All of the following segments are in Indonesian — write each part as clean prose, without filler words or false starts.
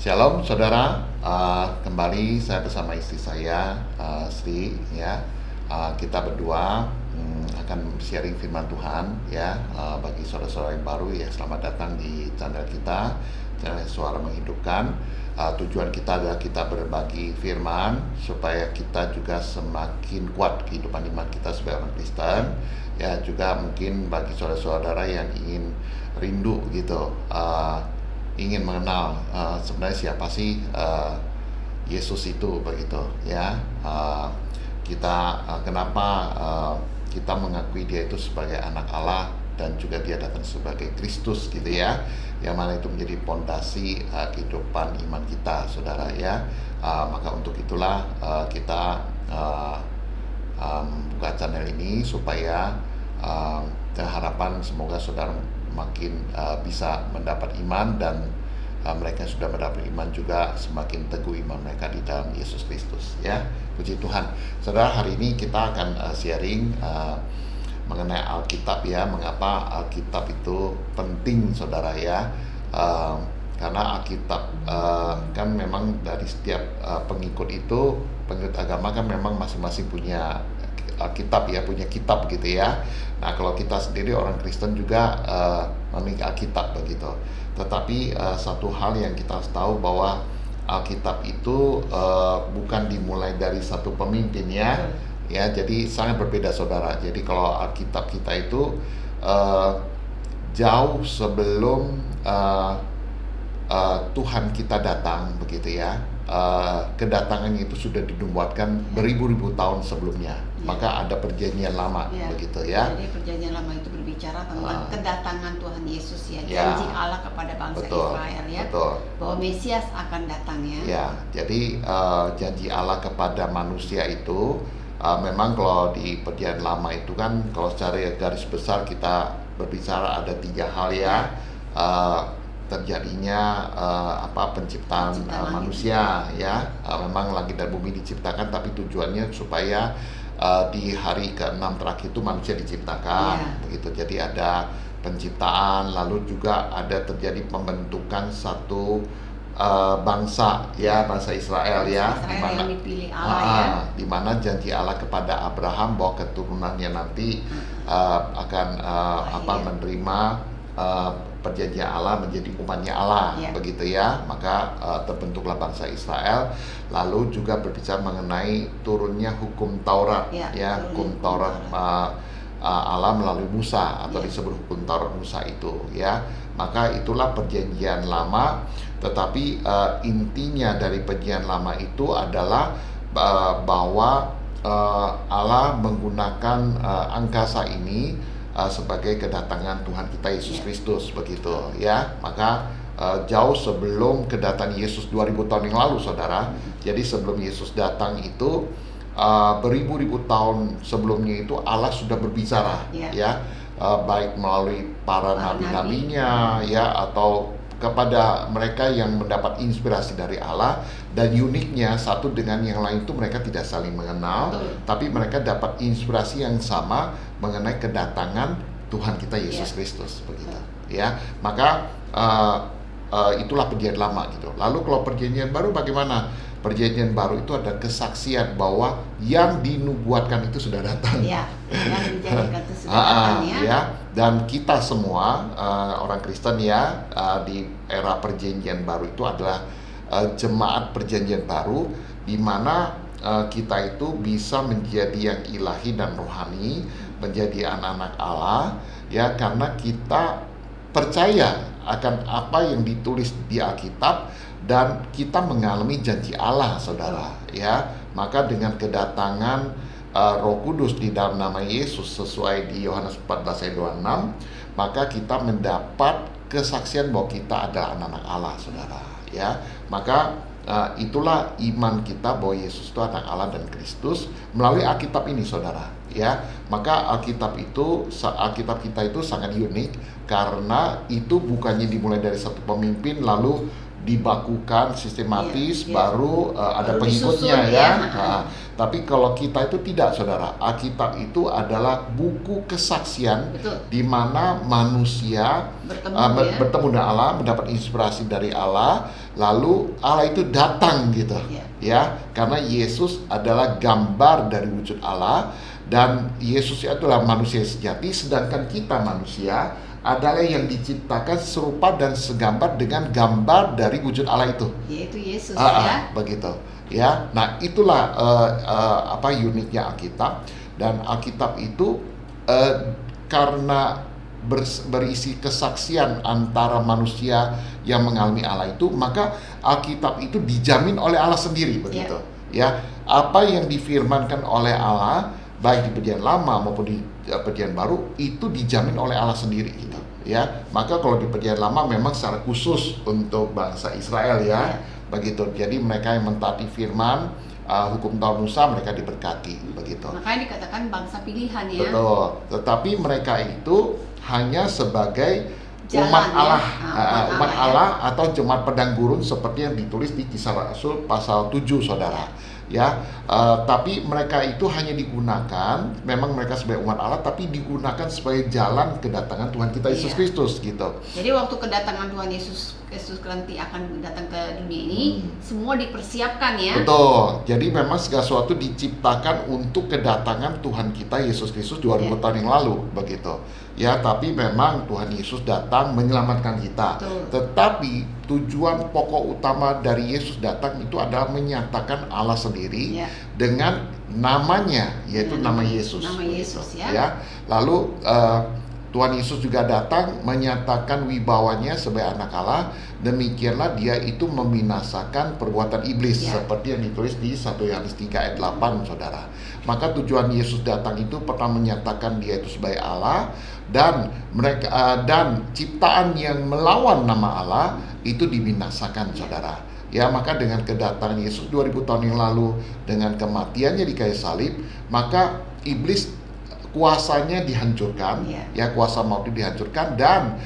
Shalom saudara. Kembali saya bersama istri saya, Sri, ya. Kita berdua akan sharing firman Tuhan, ya. Bagi saudara-saudara yang baru, ya, selamat datang di channel kita, channel Suara Menghidupkan. Tujuan kita adalah kita berbagi firman supaya kita juga semakin kuat kehidupan iman kita sebagai orang Kristen, ya. Juga mungkin bagi saudara-saudara yang ingin rindu gitu, ingin mengenal sebenarnya siapa sih Yesus itu, begitu, ya. Kenapa kita mengakui dia itu sebagai anak Allah dan juga dia datang sebagai Kristus, gitu, ya, yang mana itu menjadi pondasi kehidupan iman kita, saudara, ya. Maka untuk itulah kita buka channel ini supaya harapan semoga saudara makin bisa mendapat iman, dan mereka yang sudah mendapat iman juga semakin teguh iman mereka di dalam Yesus Kristus, ya. Puji Tuhan. Saudara, hari ini kita akan sharing mengenai Alkitab, ya. Mengapa Alkitab itu penting, saudara, ya. Karena Alkitab kan memang dari setiap pengikut agama kan memang masing-masing punya Alkitab, ya, punya kitab, gitu, ya. Nah, kalau kita sendiri orang Kristen juga memiliki Alkitab, begitu. Tetapi satu hal yang kita harus tahu bahwa Alkitab itu bukan dimulai dari satu pemimpin, ya. Ya, jadi sangat berbeda, saudara. Jadi kalau Alkitab kita itu jauh sebelum Tuhan kita datang, begitu, ya. Kedatangannya itu sudah dinubuatkan beribu-ribu tahun sebelumnya. Maka ada perjanjian lama, begitu, ya. Jadi perjanjian lama itu berbicara tentang kedatangan Tuhan Yesus, ya. Ya. Janji Allah kepada bangsa Betul, Israel, ya. betul. Bahwa Mesias akan datang, ya. Ya, jadi janji Allah kepada manusia itu memang kalau di perjanjian lama itu kan, kalau secara garis besar kita berbicara ada 3 hal, ya. Terjadinya penciptaan manusia, ya. Memang langit dan bumi diciptakan, tapi tujuannya supaya di hari ke-6 terakhir itu manusia diciptakan, begitu. Jadi ada penciptaan, lalu juga ada terjadi pembentukan satu bangsa, ya, bangsa Israel, ya, Israel yang dipilih Allah, ya. di mana janji Allah kepada Abraham bahwa keturunannya nanti akan menerima perjanjian Allah, menjadi umatnya Allah, begitu, ya. Maka terbentuklah bangsa Israel. Lalu juga berbicara mengenai turunnya hukum Taurat, ya, hukum Taurat Allah melalui Musa, atau disebut hukum Taurat Musa itu, ya. Maka itulah perjanjian lama. Tetapi intinya dari perjanjian lama itu adalah bahwa Allah menggunakan angkasa ini sebagai kedatangan Tuhan kita Yesus Kristus, begitu, ya. Maka jauh sebelum kedatangan Yesus 2000 tahun yang lalu, saudara. Jadi sebelum Yesus datang itu beribu-ribu tahun sebelumnya itu Allah sudah berbicara, ya, baik melalui para nabi-nabinya, ya, atau kepada mereka yang mendapat inspirasi dari Allah. Dan uniknya satu dengan yang lain itu mereka tidak saling mengenal, tapi mereka dapat inspirasi yang sama mengenai kedatangan Tuhan kita Yesus Kristus, begitu, ya. Maka itulah perjanjian lama, gitu. Lalu kalau perjanjian baru bagaimana? Perjanjian baru itu ada kesaksian bahwa yang dinubuatkan itu sudah datang. Ya, yang dijadikan itu sudah datang, ya. Dan kita semua orang Kristen, ya, di era perjanjian baru itu adalah jemaat perjanjian baru, di mana kita itu bisa menjadi yang ilahi dan rohani, menjadi anak-anak Allah, ya, karena kita percaya akan apa yang ditulis di Alkitab, dan kita mengalami janji Allah, saudara, ya. Maka dengan kedatangan Roh Kudus di dalam nama Yesus sesuai di Yohanes 14 ayat 26, maka kita mendapat kesaksian bahwa kita adalah anak-anak Allah, saudara, ya. Maka itulah iman kita bahwa Yesus itu anak Allah dan Kristus melalui Alkitab ini, saudara, ya. Maka Alkitab kita itu sangat unik, karena itu bukannya dimulai dari satu pemimpin lalu dibakukan sistematis, Iya. baru ada Baru pengikutnya disusun, ya. ya. Tapi kalau kita itu tidak, saudara. Alkitab itu adalah buku kesaksian Betul. di mana manusia bertemu dengan Allah, mendapat inspirasi dari Allah, lalu Allah itu datang gitu, ya. Karena Yesus adalah gambar dari wujud Allah, dan Yesus itu adalah manusia sejati, sedangkan kita manusia adalah yang diciptakan serupa dan segambar dengan gambar dari wujud Allah itu, yaitu Yesus, ya. Begitu. Ya, nah itulah uniknya Alkitab. Dan Alkitab itu karena berisi kesaksian antara manusia yang mengalami Allah itu, maka Alkitab itu dijamin oleh Allah sendiri, begitu. Ya, apa yang difirmankan oleh Allah baik di Perjanjian Lama maupun di Perjanjian Baru itu dijamin oleh Allah sendiri, gitu. Ya, maka kalau di Perjanjian Lama memang secara khusus untuk bangsa Israel, ya. Begitu. Jadi mereka yang mentaati firman, hukum Taurat Musa, mereka diberkati, begitu. Makanya dikatakan bangsa pilihan, ya. Betul. Tetapi mereka itu hanya sebagai Jalan, umat Allah, umat Allah atau jemaat pedang gurun seperti yang ditulis di Kisah Rasul pasal 7, saudara. Ya, tapi mereka itu hanya digunakan, memang mereka sebagai umat Allah, tapi digunakan sebagai jalan kedatangan Tuhan kita Yesus Kristus, gitu. Jadi waktu kedatangan Tuhan Yesus nanti akan datang ke dunia ini, semua dipersiapkan, ya. Betul. Jadi memang segala sesuatu diciptakan untuk kedatangan Tuhan kita Yesus Kristus 2000 tahun yang lalu, begitu. Ya, tapi memang Tuhan Yesus datang menyelamatkan kita. Betul. Tetapi tujuan pokok utama dari Yesus datang itu adalah menyatakan Allah sendiri dengan namanya, yaitu nama Yesus. Nama Yesus, ya. Lalu Tuhan Yesus juga datang menyatakan wibawanya sebagai anak Allah. Demikianlah dia itu membinasakan perbuatan iblis, seperti yang ditulis di 1 Yohanes 3 ayat 8, saudara. Maka tujuan Yesus datang itu pertama menyatakan dia itu sebagai Allah, dan mereka dan ciptaan yang melawan nama Allah itu dibinasakan, saudara. Ya, maka dengan kedatangan Yesus 2000 tahun yang lalu, dengan kematiannya di kayu salib, maka iblis kuasanya dihancurkan, ya, kuasa maut dihancurkan, dan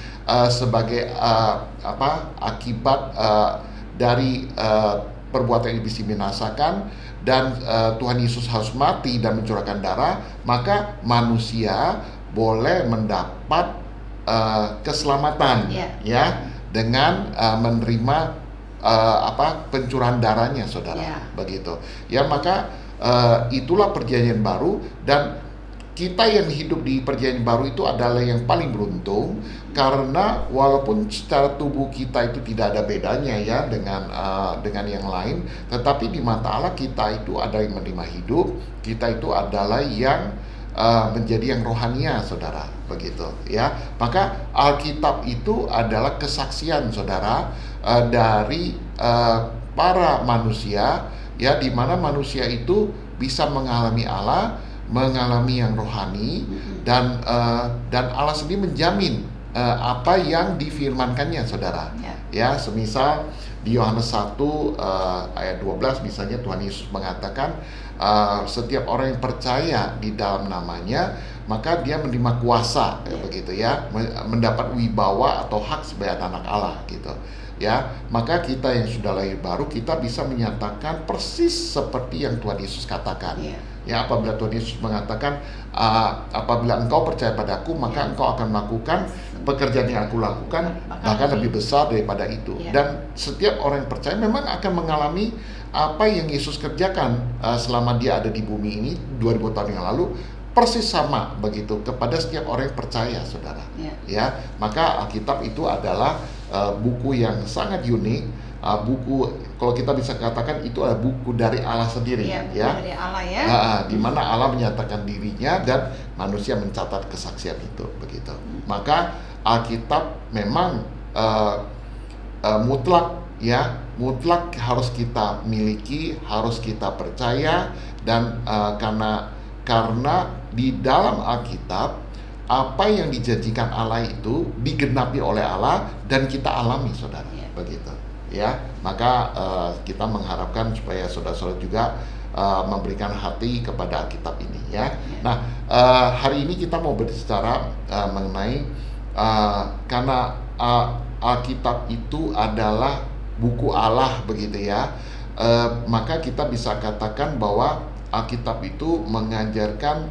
sebagai akibat dari perbuatan iblis dibinasakan, dan Tuhan Yesus harus mati dan mencurahkan darah, maka manusia boleh mendapat keselamatan, ya, dengan menerima pencurahan darahnya, saudara, begitu. Ya, maka itulah Perjanjian Baru, dan kita yang hidup di Perjanjian Baru itu adalah yang paling beruntung, karena walaupun secara tubuh kita itu tidak ada bedanya, ya, dengan yang lain, tetapi di mata Allah kita itu ada yang menerima hidup, kita itu adalah yang menjadi yang rohania, saudara, begitu, ya. Maka Alkitab itu adalah kesaksian, saudara, dari para manusia, ya, di mana manusia itu bisa mengalami Allah, mengalami yang rohani, dan Allah sendiri menjamin apa yang difirmankannya, saudara. Ya, semisal di Yohanes 1 ayat 12 misalnya, Tuhan Yesus mengatakan setiap orang yang percaya di dalam namanya, maka dia menerima kuasa, begitu, ya, mendapat wibawa atau hak sebagai anak Allah, gitu. Ya, maka kita yang sudah lahir baru, kita bisa menyatakan persis seperti yang Tuhan Yesus katakan. Ya, apabila Tuhan Yesus mengatakan, apabila engkau percaya padaku, maka engkau akan melakukan pekerjaan yang aku lakukan, bahkan lebih besar daripada itu. Dan setiap orang yang percaya memang akan mengalami apa yang Yesus kerjakan selama dia ada di bumi ini 2000 tahun yang lalu, persis sama, begitu, kepada setiap orang yang percaya, saudara. Ya, maka Alkitab itu adalah buku yang sangat unik, buku, kalau kita bisa katakan itu adalah buku dari Allah sendiri, dari Allah, ya. Di mana Allah menyatakan dirinya dan manusia mencatat kesaksian itu, begitu. Maka Alkitab memang mutlak, ya, mutlak harus kita miliki, harus kita percaya, dan karena di dalam Alkitab apa yang dijanjikan Allah itu digenapi oleh Allah dan kita alami, saudara, begitu, ya. Maka kita mengharapkan supaya saudara-saudara juga memberikan hati kepada Alkitab ini, ya. Nah, hari ini kita mau berbicara mengenai karena Alkitab itu adalah buku Allah begitu ya, maka kita bisa katakan bahwa Alkitab itu mengajarkan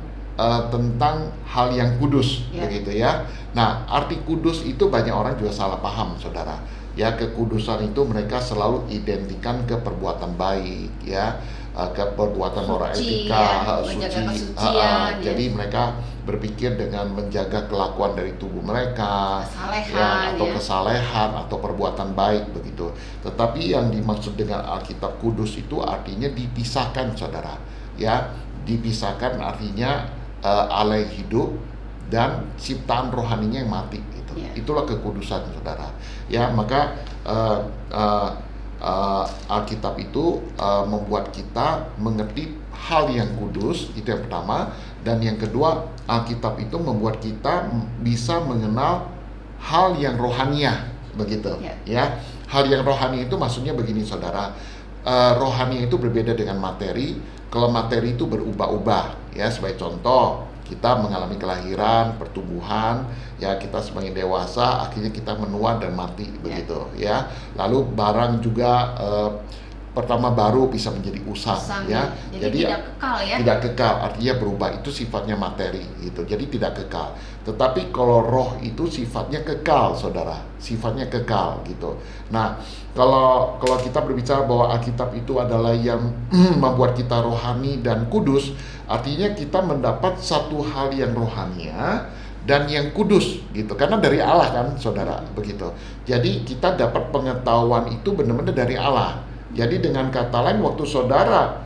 tentang hal yang kudus, begitu ya. Nah, arti kudus itu banyak orang juga salah paham, saudara. Ya, kekudusan itu mereka selalu identikan ke perbuatan baik, ya, ke perbuatan moral etika, suci. Jadi mereka berpikir dengan menjaga kelakuan dari tubuh mereka, kesalehan atau perbuatan baik begitu. Tetapi yang dimaksud dengan Alkitab kudus itu artinya dipisahkan, saudara. Ya, dipisahkan artinya Allah yang hidup dan ciptaan rohaninya yang mati gitu. Itulah kekudusan, saudara. Ya, maka Alkitab itu membuat kita mengerti hal yang kudus, itu yang pertama. Dan yang kedua, Alkitab itu membuat kita bisa mengenal hal yang rohaniah begitu. Ya, hal yang rohani itu maksudnya begini, saudara. Rohani itu berbeda dengan materi. Kalau materi itu berubah-ubah, ya, sebagai contoh, kita mengalami kelahiran, pertumbuhan, ya, kita semakin dewasa, akhirnya kita menua dan mati, begitu, ya. Lalu barang juga pertama baru bisa menjadi usang, ya. Jadi tidak kekal, ya. Tidak kekal, artinya berubah, itu sifatnya materi, gitu. Jadi tidak kekal. Tetapi kalau roh itu sifatnya kekal, saudara, sifatnya kekal, gitu. Nah, kalau kita berbicara bahwa Alkitab itu adalah yang membuat kita rohani dan kudus, artinya kita mendapat satu hal yang rohania dan yang kudus, gitu. Karena dari Allah kan, saudara, begitu. Jadi kita dapat pengetahuan itu benar-benar dari Allah. Jadi dengan kata lain, waktu saudara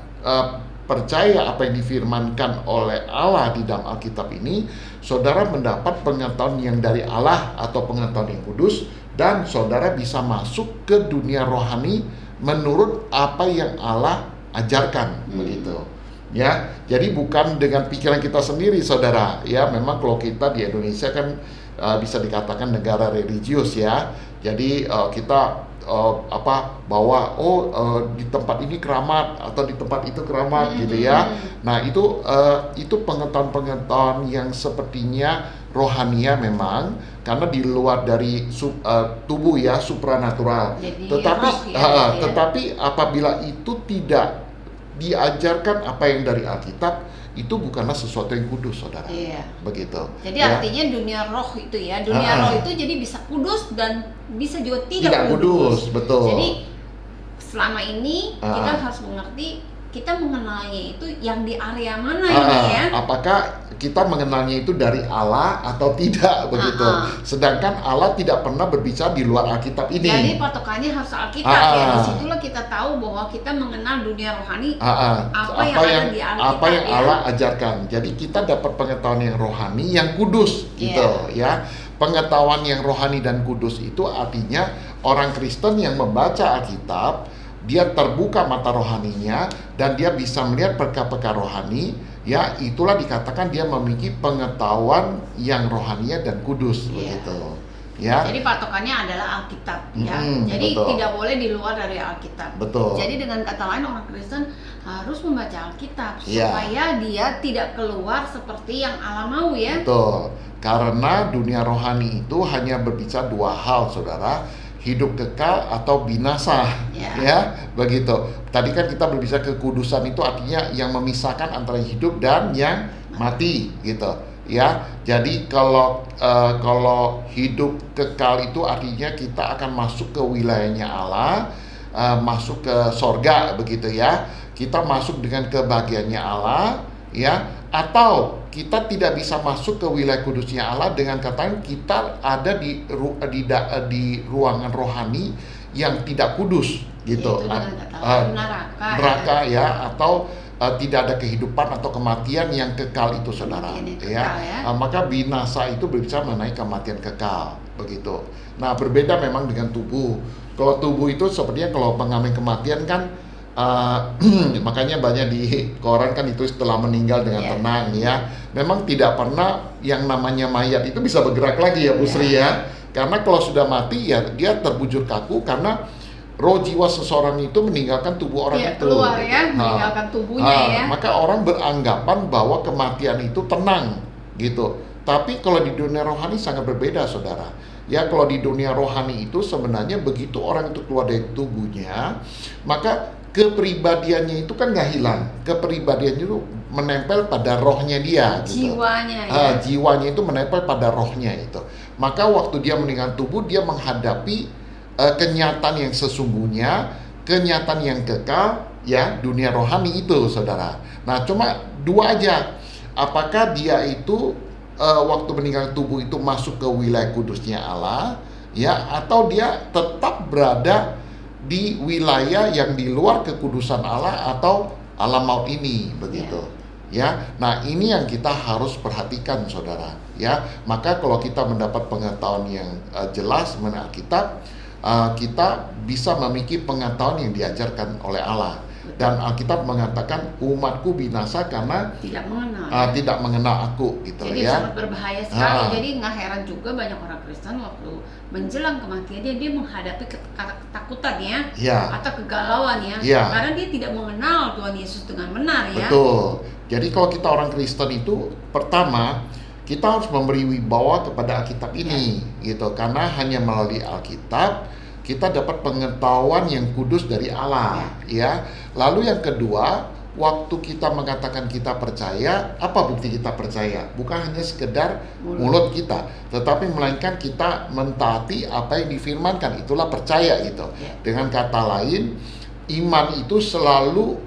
percaya apa yang difirmankan oleh Allah di dalam Alkitab ini, saudara mendapat pengetahuan yang dari Allah atau pengetahuan yang kudus, dan saudara bisa masuk ke dunia rohani menurut apa yang Allah ajarkan, begitu. Ya, jadi bukan dengan pikiran kita sendiri, saudara. Ya, memang kalau kita di Indonesia kan bisa dikatakan negara religius, ya. Jadi kita bahwa di tempat ini keramat atau di tempat itu keramat, gitu ya. Nah, itu pengetahuan-pengetahuan yang sepertinya rohania memang, karena di luar dari tubuh, ya, supranatural. Jadi tetapi apabila itu tidak diajarkan apa yang dari Alkitab, itu bukanlah sesuatu yang kudus, saudara. Begitu. Jadi artinya dunia roh itu, ya, dunia roh itu jadi bisa kudus dan bisa juga tidak kudus. Betul. Jadi selama ini kita harus mengerti, kita mengenalnya itu yang di area mana ini, ya. Apakah kita mengenalnya itu dari Allah atau tidak, begitu. Sedangkan Allah tidak pernah berbicara di luar Alkitab ini. Jadi patokannya harus Alkitab, ya. Disitulah kita tahu bahwa kita mengenal dunia rohani, apa yang ada di Alkitab, apa yang Allah ajarkan. Jadi kita dapat pengetahuan yang rohani, yang kudus, gitu, ya. Pengetahuan yang rohani dan kudus itu artinya orang Kristen yang membaca Alkitab, dia terbuka mata rohaninya dan dia bisa melihat perkara-perkara rohani, ya, itulah dikatakan dia memiliki pengetahuan yang rohania dan kudus, begitu, ya. Jadi patokannya adalah Alkitab, ya. Jadi tidak boleh di luar dari Alkitab. Betul. Jadi dengan kata lain, orang Kristen harus membaca Alkitab supaya dia tidak keluar seperti yang Allah mau, ya. Betul. Karena dunia rohani itu hanya berbicara dua hal, saudara. Hidup kekal atau binasa, ya, begitu. Tadi kan kita berbicara kekudusan itu artinya yang memisahkan antara hidup dan yang mati, gitu, ya. Jadi kalau hidup kekal itu artinya kita akan masuk ke wilayahnya Allah, masuk ke sorga, begitu, ya. Kita masuk dengan kebahagiaannya Allah, ya. Atau kita tidak bisa masuk ke wilayah kudusnya Allah dengan kata kita ada di ruangan rohani yang tidak kudus, gitu. Neraka, ya, atau tidak ada kehidupan atau kematian yang kekal itu, saudara, ya. Maka binasa itu berbicara mengenai kematian kekal, begitu. Nah, berbeda memang dengan tubuh. Kalau tubuh itu sepertinya kalau mengalami kematian kan, makanya banyak di koran kan itu setelah meninggal dengan tenang, ya. Memang tidak pernah yang namanya mayat itu bisa bergerak lagi, ya, Bu Sri, ya. Karena kalau sudah mati, ya, dia terbujur kaku karena roh jiwa seseorang itu meninggalkan tubuh orang itu. Keluar, ya, meninggalkan tubuhnya, ya. Maka orang beranggapan bahwa kematian itu tenang, gitu. Tapi kalau di dunia rohani sangat berbeda, saudara. Ya, kalau di dunia rohani itu sebenarnya begitu orang itu keluar dari tubuhnya, maka kepribadiannya itu kan nggak hilang. Kepribadiannya itu menempel pada rohnya dia gitu. Jiwanya ya. Jiwanya itu menempel pada rohnya itu. Maka waktu dia meninggal tubuh, dia menghadapi kenyataan yang sesungguhnya, kenyataan yang kekal, ya, dunia rohani itu, saudara. Nah, cuma dua aja. Apakah dia itu waktu meninggal tubuh itu masuk ke wilayah kudusnya Allah, ya, atau dia tetap berada di wilayah yang di luar kekudusan Allah atau alam maut ini, begitu. Ya, nah ini yang kita harus perhatikan, saudara. Ya, maka kalau kita mendapat pengetahuan yang jelas mengenai Alkitab, kita bisa memiliki pengetahuan yang diajarkan oleh Allah. Dan Alkitab mengatakan umatku binasa karena tidak mengenal aku, gitu. Jadi ya. sangat berbahaya sekali. Jadi nggak heran juga banyak orang Kristen waktu menjelang kematiannya dia menghadapi ketakutan ya, atau kegalauan ya, karena dia tidak mengenal Tuhan Yesus dengan benar ya. Betul. Jadi kalau kita orang Kristen itu, pertama kita harus memberi wibawa kepada Alkitab ini, gitu. Karena hanya melalui Alkitab kita dapat pengetahuan yang kudus dari Allah, ya. Lalu yang kedua, waktu kita mengatakan kita percaya, apa bukti kita percaya? Bukan hanya sekedar mulut kita, tetapi melainkan kita mentaati apa yang difirmankan, itulah percaya gitu. Dengan kata lain, iman itu selalu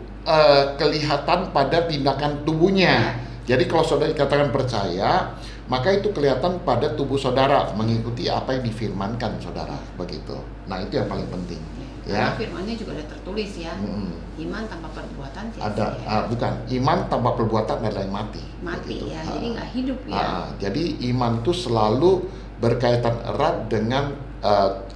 kelihatan pada tindakan tubuhnya. Jadi kalau saudara dikatakan percaya, maka itu kelihatan pada tubuh saudara mengikuti apa yang difirmankan saudara, begitu. Nah, itu yang paling penting. Karena firmannya juga ada tertulis ya. Iman tanpa perbuatan bukan, iman tanpa perbuatan adalah mati. Begitu. Ya, jadi nggak hidup ya. Jadi iman itu selalu berkaitan erat dengan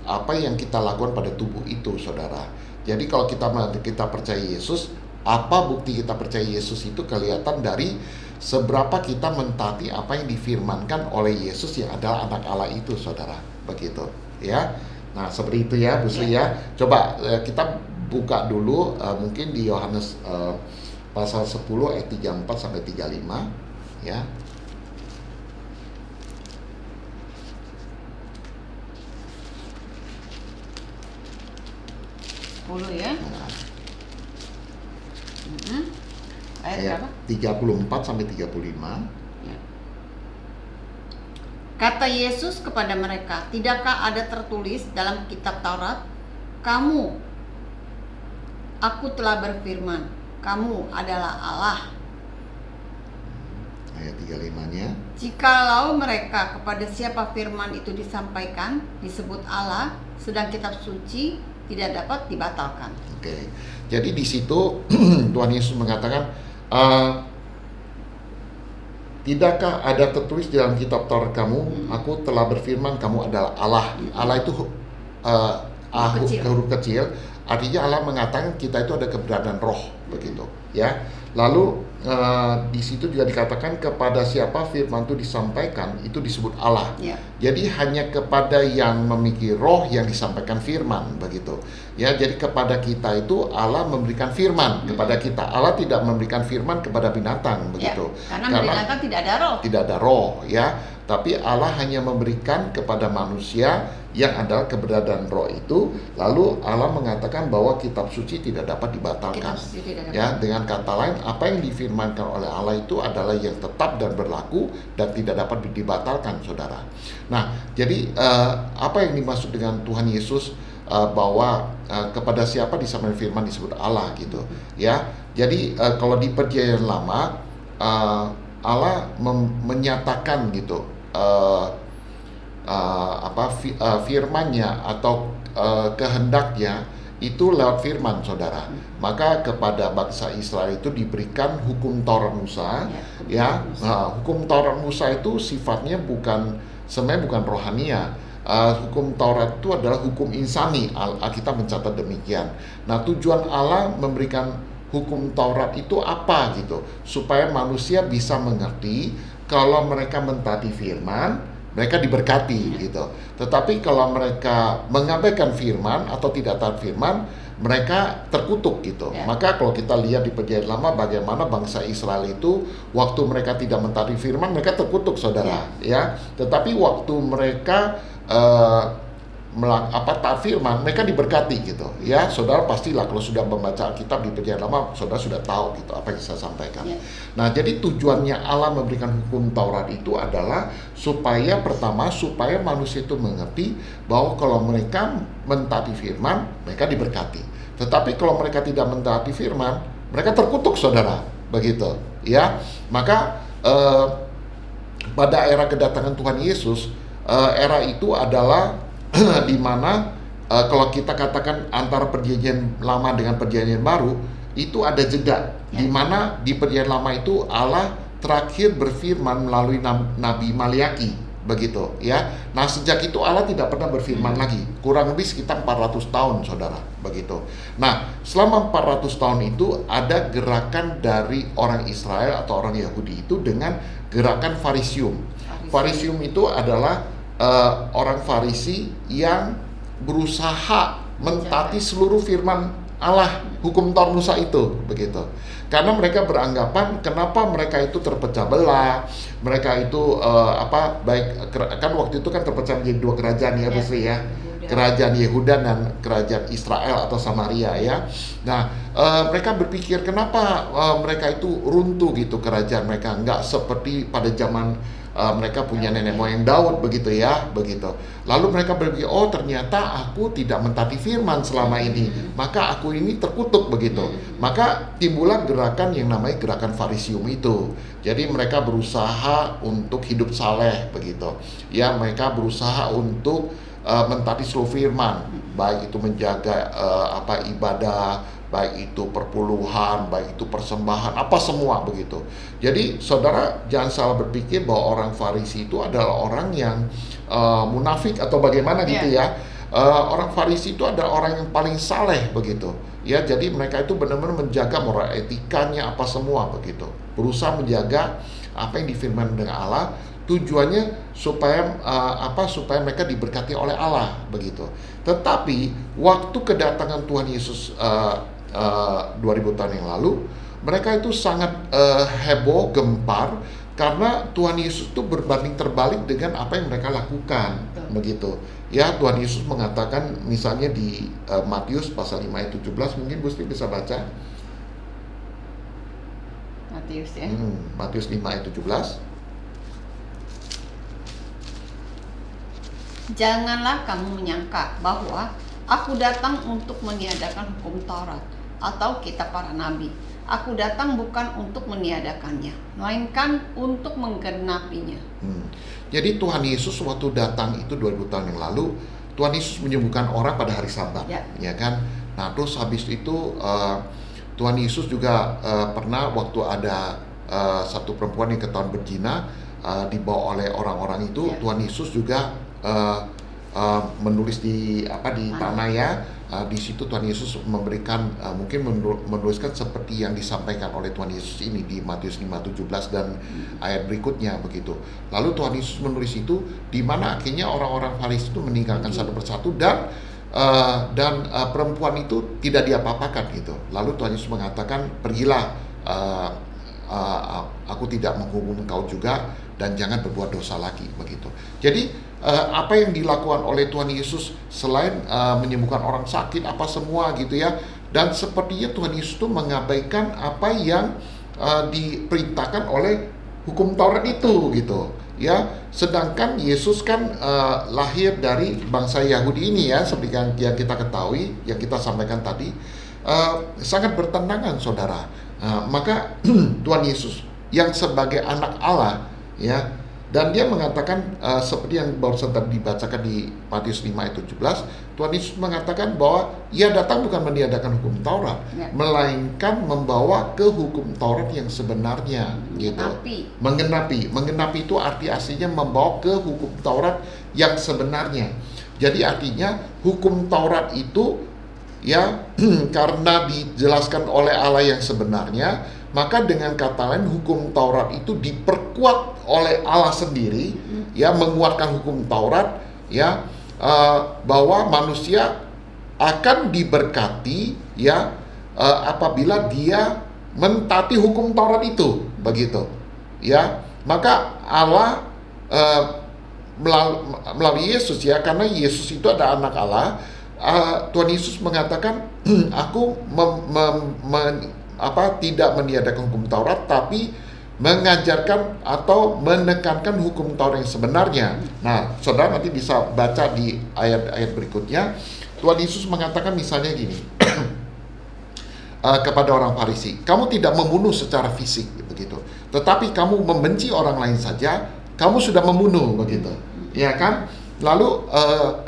apa yang kita lakukan pada tubuh itu, saudara. Jadi kalau kita percaya Yesus, apa bukti kita percaya Yesus itu kelihatan dari seberapa kita mentaati apa yang difirmankan oleh Yesus yang adalah anak Allah itu, saudara, begitu ya. Nah, seperti itu ya, Bu Sri ya. Coba kita buka dulu mungkin di Yohanes pasal 10 ayat 34 sampai 35 ya. Ya. Ayat berapa? 34 sampai 35. Kata Yesus kepada mereka, tidakkah ada tertulis dalam kitab Taurat, aku telah berfirman, kamu adalah Allah. Ayat 35-nya. Jikalau mereka kepada siapa firman itu disampaikan disebut Allah, sedang kitab suci tidak dapat dibatalkan. Oke. Jadi di situ Tuhan Yesus mengatakan, tidakkah ada tertulis dalam kitab Taurat kamu, aku telah berfirman kamu adalah Allah. Allah itu huruf kecil, artinya Allah mengatakan kita itu ada keberadaan roh, begitu ya. Lalu di situ juga dikatakan kepada siapa firman itu disampaikan itu disebut Allah. Jadi hanya kepada yang memiliki roh yang disampaikan firman, begitu ya. Jadi kepada kita itu Allah memberikan firman kepada kita. Allah tidak memberikan firman kepada binatang, begitu. Karena binatang tidak ada roh ya. Tapi Allah hanya memberikan kepada manusia yang adalah keberadaan roh itu. Lalu Allah mengatakan bahwa kitab suci tidak dapat dibatalkan. Ya, dengan kata lain, apa yang difirmankan oleh Allah itu adalah yang tetap dan berlaku dan tidak dapat dibatalkan, saudara. Nah, jadi apa yang dimaksud dengan Tuhan Yesus bahwa kepada siapa disampaikan firman disebut Allah, gitu ya. Jadi kalau di Perjanjian Lama Allah menyatakan gitu firman-Nya atau kehendaknya itu lewat firman, saudara. Maka kepada bangsa Israel itu diberikan hukum Taurat Musa, hukum Taurat Musa itu sifatnya sebenarnya bukan rohania. Hukum Taurat itu adalah hukum insani, Alkitab mencatat demikian. Nah, tujuan Allah memberikan hukum Taurat itu apa gitu, supaya manusia bisa mengerti kalau mereka mentaati firman, mereka diberkati gitu. Tetapi kalau mereka mengabaikan firman atau tidak taat firman, mereka terkutuk gitu. Maka kalau kita lihat di Perjanjian Lama bagaimana bangsa Israel itu waktu mereka tidak mentaati firman, mereka terkutuk, saudara ya. Tetapi waktu mereka taat firman, mereka diberkati gitu ya. Saudara pastilah kalau sudah membaca Alkitab di Perjanjian Lama, saudara sudah tahu gitu apa yang saya sampaikan. Nah, jadi tujuannya Allah memberikan hukum Taurat itu adalah supaya manusia itu mengerti bahwa kalau mereka mentaati firman, mereka diberkati. Tetapi kalau mereka tidak mentaati firman, mereka terkutuk, saudara, begitu ya. Maka pada era kedatangan Tuhan Yesus, era itu adalah di mana kalau kita katakan antara Perjanjian Lama dengan Perjanjian Baru itu ada jeda, di mana di Perjanjian Lama itu Allah terakhir berfirman melalui Nabi Maliaki, begitu ya. Nah, sejak itu Allah tidak pernah berfirman lagi, kurang lebih sekitar 400 tahun, saudara, begitu. Nah, selama 400 tahun itu ada gerakan dari orang Israel atau orang Yahudi itu dengan gerakan Farisium. Farisium itu adalah orang Farisi yang berusaha mentaati seluruh firman Allah, hukum Taurat Musa itu, begitu. Karena mereka beranggapan kenapa mereka itu terpecah belah, mereka itu kan waktu itu kan terpecah menjadi dua kerajaan ya, Bu Sri ya. Kerajaan Yehuda dan kerajaan Israel atau Samaria ya. Nah, mereka berpikir kenapa mereka itu runtuh gitu kerajaan mereka, nggak seperti pada zaman mereka punya nenek moyang Daud, begitu ya, begitu. Lalu mereka berpikir, oh ternyata aku tidak mentaati firman selama ini, maka aku ini terkutuk, begitu. Maka timbullah gerakan yang namanya gerakan Farisium itu. Jadi mereka berusaha untuk hidup saleh, begitu. Ya, mereka berusaha untuk mentaati seluruh firman, baik itu menjaga ibadah, baik itu perpuluhan, baik itu persembahan, apa semua, begitu. Jadi saudara jangan salah berpikir bahwa orang Farisi itu adalah orang yang munafik atau bagaimana gitu ya. Orang Farisi itu adalah orang yang paling saleh, begitu ya. Jadi mereka itu benar-benar menjaga moral etikanya apa semua, begitu. Berusaha menjaga apa yang difirman dengan Allah. Tujuannya supaya supaya mereka diberkati oleh Allah, begitu. Tetapi waktu kedatangan Tuhan Yesus 2000 tahun yang lalu, mereka itu sangat heboh, gempar karena Tuhan Yesus itu berbanding terbalik dengan apa yang mereka lakukan, begitu. Ya, Tuhan Yesus mengatakan misalnya di Matius pasal 5 ayat 17, mungkin Bu Sri bisa baca. Matius ya. Matius 5 ayat 17. Janganlah kamu menyangka bahwa aku datang untuk meniadakan hukum Taurat atau kitab para nabi. Aku datang bukan untuk meniadakannya, melainkan untuk menggenapinya. Jadi Tuhan Yesus waktu datang itu 2000 tahun yang lalu, Tuhan Yesus menyembuhkan orang pada hari Sabat, ya kan? Nah, terus habis itu Tuhan Yesus juga pernah waktu ada satu perempuan yang ketahuan berzina, dibawa oleh orang-orang itu, Tuhan Yesus juga menulis di tanah ya. Di situ Tuhan Yesus memberikan mungkin menuliskan seperti yang disampaikan oleh Tuhan Yesus ini di Matius 5:17 dan ayat berikutnya, begitu. Lalu Tuhan Yesus menulis itu di mana akhirnya orang-orang Farisi itu meninggalkan satu persatu dan perempuan itu tidak diapa-apakan gitu. Lalu Tuhan Yesus mengatakan, pergilah, aku tidak menghukum engkau juga dan jangan berbuat dosa lagi, begitu. Jadi apa yang dilakukan oleh Tuhan Yesus selain menyembuhkan orang sakit apa semua gitu ya, dan sepertinya Tuhan Yesus itu mengabaikan apa yang diperintahkan oleh hukum Taurat itu gitu ya. Sedangkan Yesus kan lahir dari bangsa Yahudi ini ya, seperti yang kita ketahui, yang kita sampaikan tadi, sangat bertentangan, saudara. Maka Tuhan Yesus yang sebagai anak Allah ya, dan dia mengatakan seperti yang barusan tadi dibacakan di Matius 5 ayat 17, Tuhan Yesus mengatakan bahwa ia datang bukan meniadakan hukum Taurat, melainkan membawa ke hukum Taurat yang sebenarnya, gitu. Menggenapi itu arti aslinya membawa ke hukum Taurat yang sebenarnya. Jadi artinya hukum Taurat itu ya karena dijelaskan oleh Allah yang sebenarnya, maka dengan kata lain hukum Taurat itu diperkuat oleh Allah sendiri, ya, menguatkan hukum Taurat ya, bahwa manusia akan diberkati ya apabila dia mentaati hukum Taurat itu, begitu ya. Maka Allah melalui Yesus ya, karena Yesus itu ada anak Allah. Tuhan Yesus mengatakan, aku tidak meniadakan hukum Taurat, tapi mengajarkan atau menekankan hukum Taurat yang sebenarnya. Nah, saudara nanti bisa baca di ayat-ayat berikutnya. Tuhan Yesus mengatakan misalnya gini, kepada orang Farisi, kamu tidak membunuh secara fisik begitu, tetapi kamu membenci orang lain saja, kamu sudah membunuh begitu, ya kan? Lalu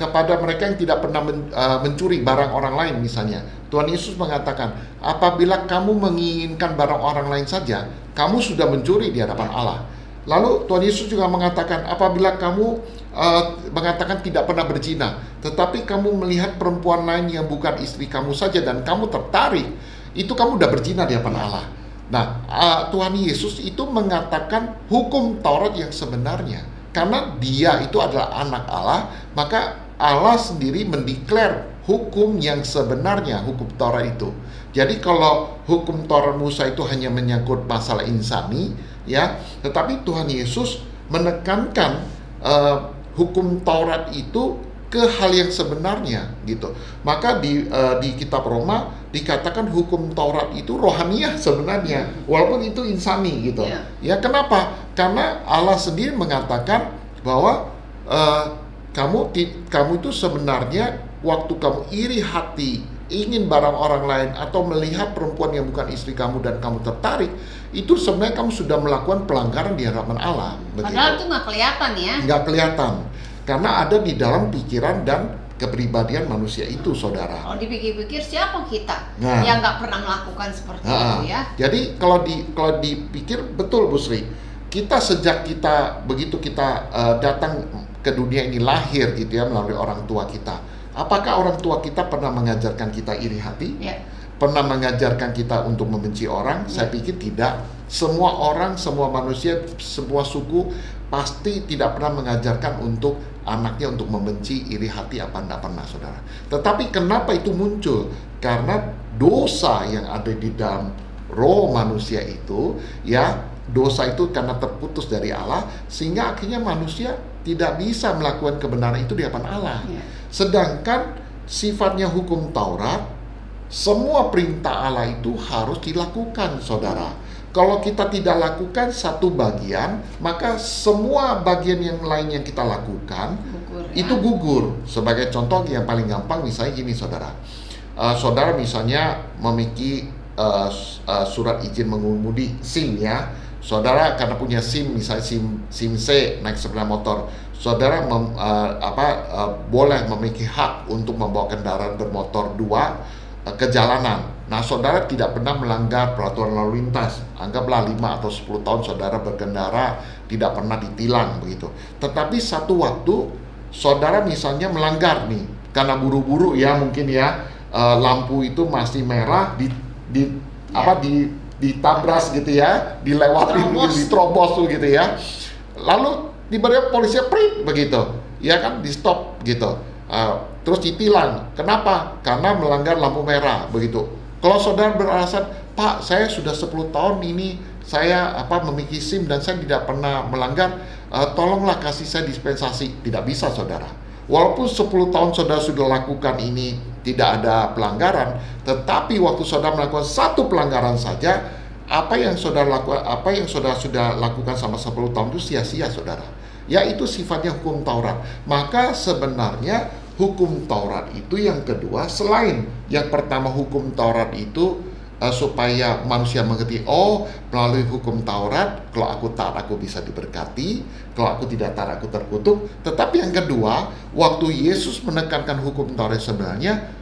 kepada mereka yang tidak pernah mencuri barang orang lain misalnya, Tuhan Yesus mengatakan, apabila kamu menginginkan barang orang lain saja, kamu sudah mencuri di hadapan Allah. Lalu Tuhan Yesus juga mengatakan, apabila kamu mengatakan tidak pernah berzina, tetapi kamu melihat perempuan lain yang bukan istri kamu saja dan kamu tertarik, itu kamu udah berzina di hadapan Allah. Nah, Tuhan Yesus itu mengatakan hukum Taurat yang sebenarnya. Karena dia itu adalah anak Allah, maka Allah sendiri mendeklar hukum yang sebenarnya, hukum Taurat itu. Jadi kalau hukum Taurat Musa itu hanya menyangkut masalah insani, ya, tetapi Tuhan Yesus menekankan hukum Taurat itu ke hal yang sebenarnya, gitu. Maka di kitab Roma dikatakan hukum Taurat itu rohaniah sebenarnya, walaupun itu insani, gitu. Ya, kenapa? Karena Allah sendiri mengatakan bahwa kamu itu sebenarnya waktu kamu iri hati ingin barang orang lain atau melihat perempuan yang bukan istri kamu dan kamu tertarik, itu sebenarnya kamu sudah melakukan pelanggaran di hadapan Allah. Padahal itu nggak kelihatan ya? Nggak kelihatan, karena ada di dalam pikiran dan kepribadian manusia itu, saudara. Kalau dipikir-pikir, siapa kita yang nggak pernah melakukan seperti itu ya? Jadi kalau dipikir betul, Bu Sri, kita sejak begitu kita datang ke dunia ini, lahir gitu ya, melalui orang tua kita. Apakah orang tua kita pernah mengajarkan kita iri hati? Ya. Pernah mengajarkan kita untuk membenci orang? Ya. Saya pikir tidak. Semua orang, semua manusia, semua suku pasti tidak pernah mengajarkan untuk anaknya untuk membenci, iri hati, apa enggak pernah, saudara. Tetapi kenapa itu muncul? Karena dosa yang ada di dalam roh manusia itu, ya, dosa itu karena terputus dari Allah, sehingga akhirnya manusia tidak bisa melakukan kebenaran itu di hadapan Allah. Sedangkan sifatnya hukum Taurat, semua perintah Allah itu harus dilakukan, saudara. Kalau kita tidak lakukan satu bagian, maka semua bagian yang lain yang kita lakukan itu gugur. Sebagai contoh yang paling gampang, misalnya gini, saudara. Saudara misalnya memiliki surat izin mengemudi SIM, ya. Saudara karena punya SIM, misalnya SIM C, naik sepeda motor, saudara boleh memiliki hak untuk membawa kendaraan bermotor 2 ke jalanan. Nah, saudara tidak pernah melanggar peraturan lalu lintas. Anggaplah 5 atau 10 tahun saudara berkendara, tidak pernah ditilang begitu. Tetapi satu waktu saudara misalnya melanggar nih, karena buru-buru ya mungkin ya, lampu itu masih merah, ditabras gitu ya, dilewatin, diterobos tuh gitu ya. Lalu tiba-tiba polisi prit begitu, ya kan, di stop gitu. Terus ditilang. Kenapa? Karena melanggar lampu merah begitu. Kalau saudara beralasan, Pak, saya sudah 10 tahun ini saya memiliki SIM dan saya tidak pernah melanggar, tolonglah kasih saya dispensasi. Tidak bisa, saudara. Walaupun 10 tahun saudara sudah lakukan ini tidak ada pelanggaran, tetapi waktu saudara melakukan satu pelanggaran saja, apa yang saudara sudah lakukan sama 10 tahun itu sia-sia, saudara. Ya, itu sifatnya hukum Taurat. Maka sebenarnya hukum Taurat itu yang kedua, selain yang pertama hukum Taurat itu supaya manusia mengerti, melalui hukum Taurat, kalau aku taat aku bisa diberkati, kalau aku tidak taat aku terkutuk. Tetapi yang kedua, waktu Yesus menekankan hukum Taurat sebenarnya,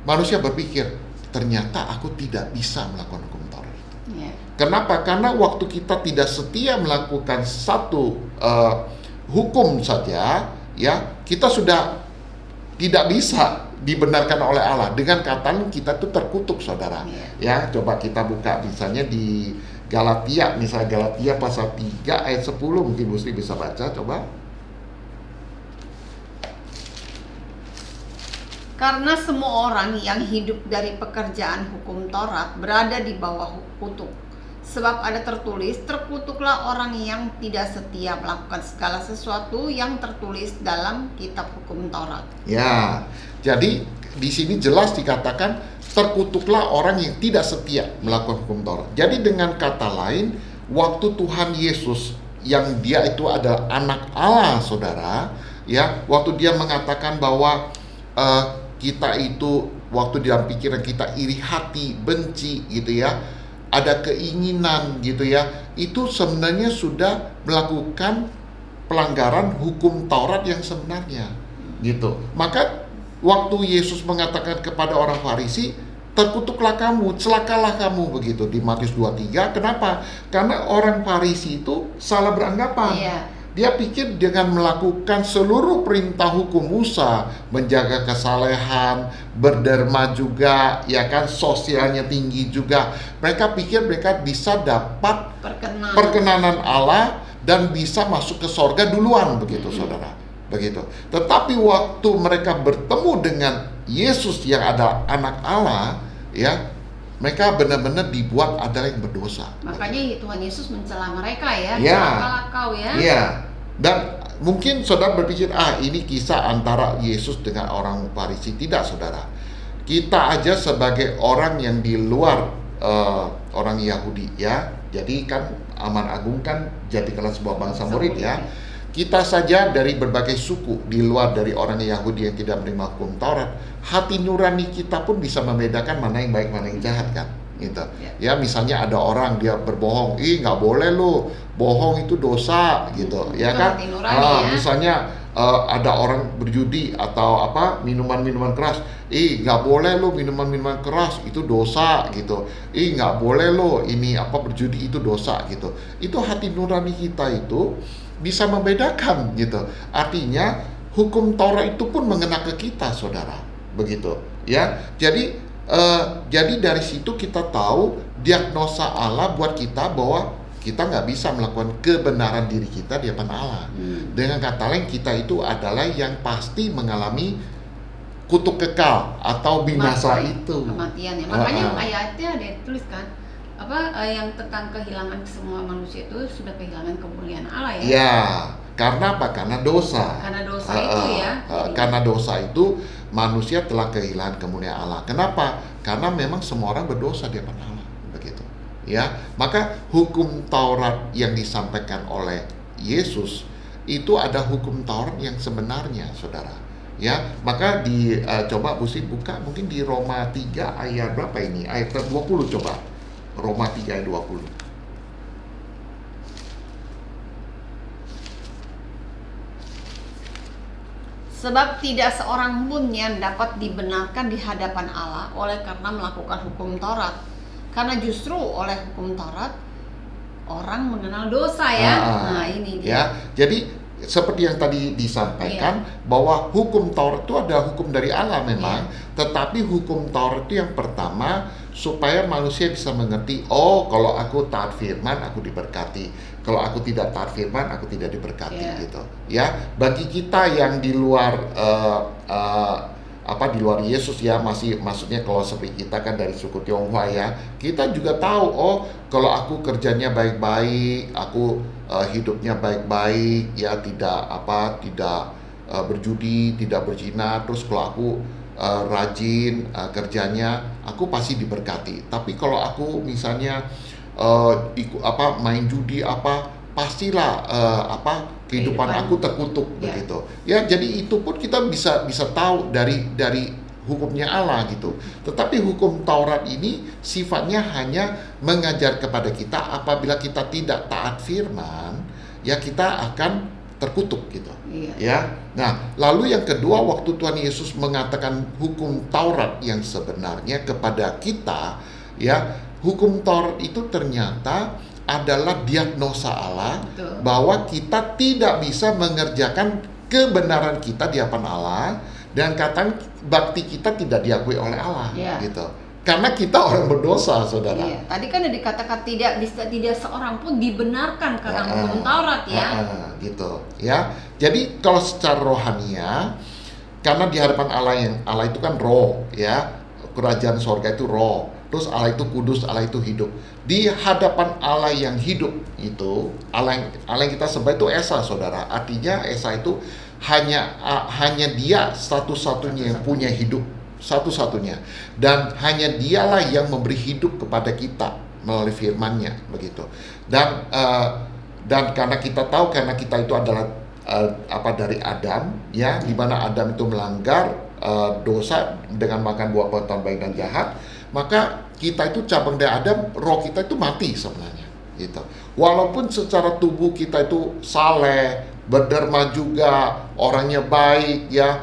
manusia berpikir, ternyata aku tidak bisa melakukan hukum Taurat itu. Kenapa? Karena waktu kita tidak setia melakukan satu hukum saja, ya, kita sudah tidak bisa dibenarkan oleh Allah. Dengan kata kita itu terkutuk, saudara. Ya, coba kita buka misalnya di Galatia, misalnya Galatia pasal 3 ayat 10, mungkin Bu Sri bisa baca, coba. Karena semua orang yang hidup dari pekerjaan hukum Taurat berada di bawah kutuk. Sebab ada tertulis, terkutuklah orang yang tidak setia melakukan segala sesuatu yang tertulis dalam kitab hukum Taurat. Ya, jadi di sini jelas dikatakan terkutuklah orang yang tidak setia melakukan hukum Taurat. Jadi dengan kata lain, waktu Tuhan Yesus yang dia itu adalah anak Allah, saudara, ya, waktu dia mengatakan bahwa kita itu waktu dalam pikiran kita iri hati, benci gitu ya, ada keinginan gitu ya, itu sebenarnya sudah melakukan pelanggaran hukum Taurat yang sebenarnya gitu. Maka waktu Yesus mengatakan kepada orang Farisi, terkutuklah kamu, celakalah kamu, begitu di Matius 23. Kenapa? Karena orang Farisi itu salah beranggapan. Dia pikir dengan melakukan seluruh perintah hukum Musa, menjaga kesalehan, berderma juga, ya kan, sosialnya tinggi juga, mereka pikir mereka bisa dapat perkenanan Allah dan bisa masuk ke sorga duluan, begitu saudara, begitu. Tetapi waktu mereka bertemu dengan Yesus yang adalah anak Allah, ya, mereka benar-benar dibuat adalah yang berdosa. Makanya Tuhan Yesus mencela mereka ya. Celakalah kau ya. Iya. Dan mungkin saudara berpikir, ini kisah antara Yesus dengan orang Farisi. Tidak, saudara. Kita aja sebagai orang yang di luar orang Yahudi ya. Jadi kan Aman Agung kan jadikanlah sebuah bangsa murid ya. Kita saja dari berbagai suku di luar dari orang Yahudi yang tidak menerima hukum Taurat, hati nurani kita pun bisa membedakan mana yang baik, mana yang jahat kan, gitu. Ya, misalnya ada orang dia berbohong, nggak boleh lo, bohong itu dosa, gitu, ya kan? Misalnya ada orang berjudi atau minuman-minuman keras, nggak boleh lo minuman-minuman keras, itu dosa, gitu. Nggak boleh lo ini berjudi, itu dosa, gitu. Itu hati nurani kita itu bisa membedakan gitu. Artinya hukum Taurat itu pun mengena ke kita, saudara, begitu ya. Jadi dari situ kita tahu diagnosa Allah buat kita bahwa kita nggak bisa melakukan kebenaran diri kita di hadapan Allah. Dengan kata lain, kita itu adalah yang pasti mengalami kutuk kekal atau binasa itu. Kematian ya. Makanya ayatnya ada tuliskan yang tentang kehilangan semua manusia itu sudah kehilangan kemuliaan Allah ya. Ya, karena apa? Karena dosa. Karena dosa itu ya. Karena dosa itu manusia telah kehilangan kemuliaan Allah. Kenapa? Karena memang semua orang berdosa di hadapan Allah, begitu. Ya, maka hukum Taurat yang disampaikan oleh Yesus itu ada hukum Taurat yang sebenarnya, saudara. Ya, maka coba Busi buka mungkin di Roma 3 ayat berapa ini? Ayat 20 coba. Roma 3 ayat 20. Sebab tidak seorang pun yang dapat dibenarkan di hadapan Allah oleh karena melakukan hukum Taurat. Karena justru oleh hukum Taurat orang mengenal dosa ya. Nah, ini dia. Ya, jadi seperti yang tadi disampaikan bahwa hukum Taurat itu ada hukum dari Allah memang, tetapi hukum Taurat itu yang pertama supaya manusia bisa mengerti, kalau aku taat firman aku diberkati, kalau aku tidak taat firman aku tidak diberkati, gitu ya. Bagi kita yang di luar di luar Yesus ya, maksudnya kalau seperti kita kan dari suku Tionghoa ya, kita juga tahu kalau aku kerjanya baik-baik, aku hidupnya baik-baik ya, tidak berjudi, tidak berzina, terus kalau aku rajin kerjanya, aku pasti diberkati. Tapi kalau aku misalnya main judi pastilah kehidupan aku terkutuk, begitu. Ya, jadi itu pun kita bisa tahu dari hukumnya Allah gitu. Tetapi hukum Taurat ini sifatnya hanya mengajar kepada kita apabila kita tidak taat firman, ya kita akan terkutuk gitu. Ya. Nah, lalu yang kedua, waktu Tuhan Yesus mengatakan hukum Taurat yang sebenarnya kepada kita, ya, hukum Taurat itu ternyata adalah diagnosa Allah. Betul. Bahwa kita tidak bisa mengerjakan kebenaran kita di hadapan Allah, dan kata bakti kita tidak diakui oleh Allah, gitu. Karena kita orang berdosa, saudara. Iya. Tadi kan dikatakan tidak seorang pun dibenarkan karena hukum Taurat ya. Gitu ya. Jadi kalau secara rohania, karena di hadapan Allah itu kan roh ya, kerajaan sorga itu roh, terus Allah itu kudus, Allah itu hidup. Di hadapan Allah yang hidup itu, Allah yang kita sembah itu Esa, saudara. Artinya Esa itu hanya dia satu-satunya yang punya hidup, satu-satunya, dan hanya dialah yang memberi hidup kepada kita melalui firman-Nya, begitu. Dan karena kita tahu, karena kita itu adalah dari Adam, ya, di mana Adam itu melanggar dosa dengan makan buah pengetahuan baik dan jahat, maka kita itu cabang dari Adam, roh kita itu mati sebenarnya, gitu. Walaupun secara tubuh kita itu saleh, berderma juga, orangnya baik, ya,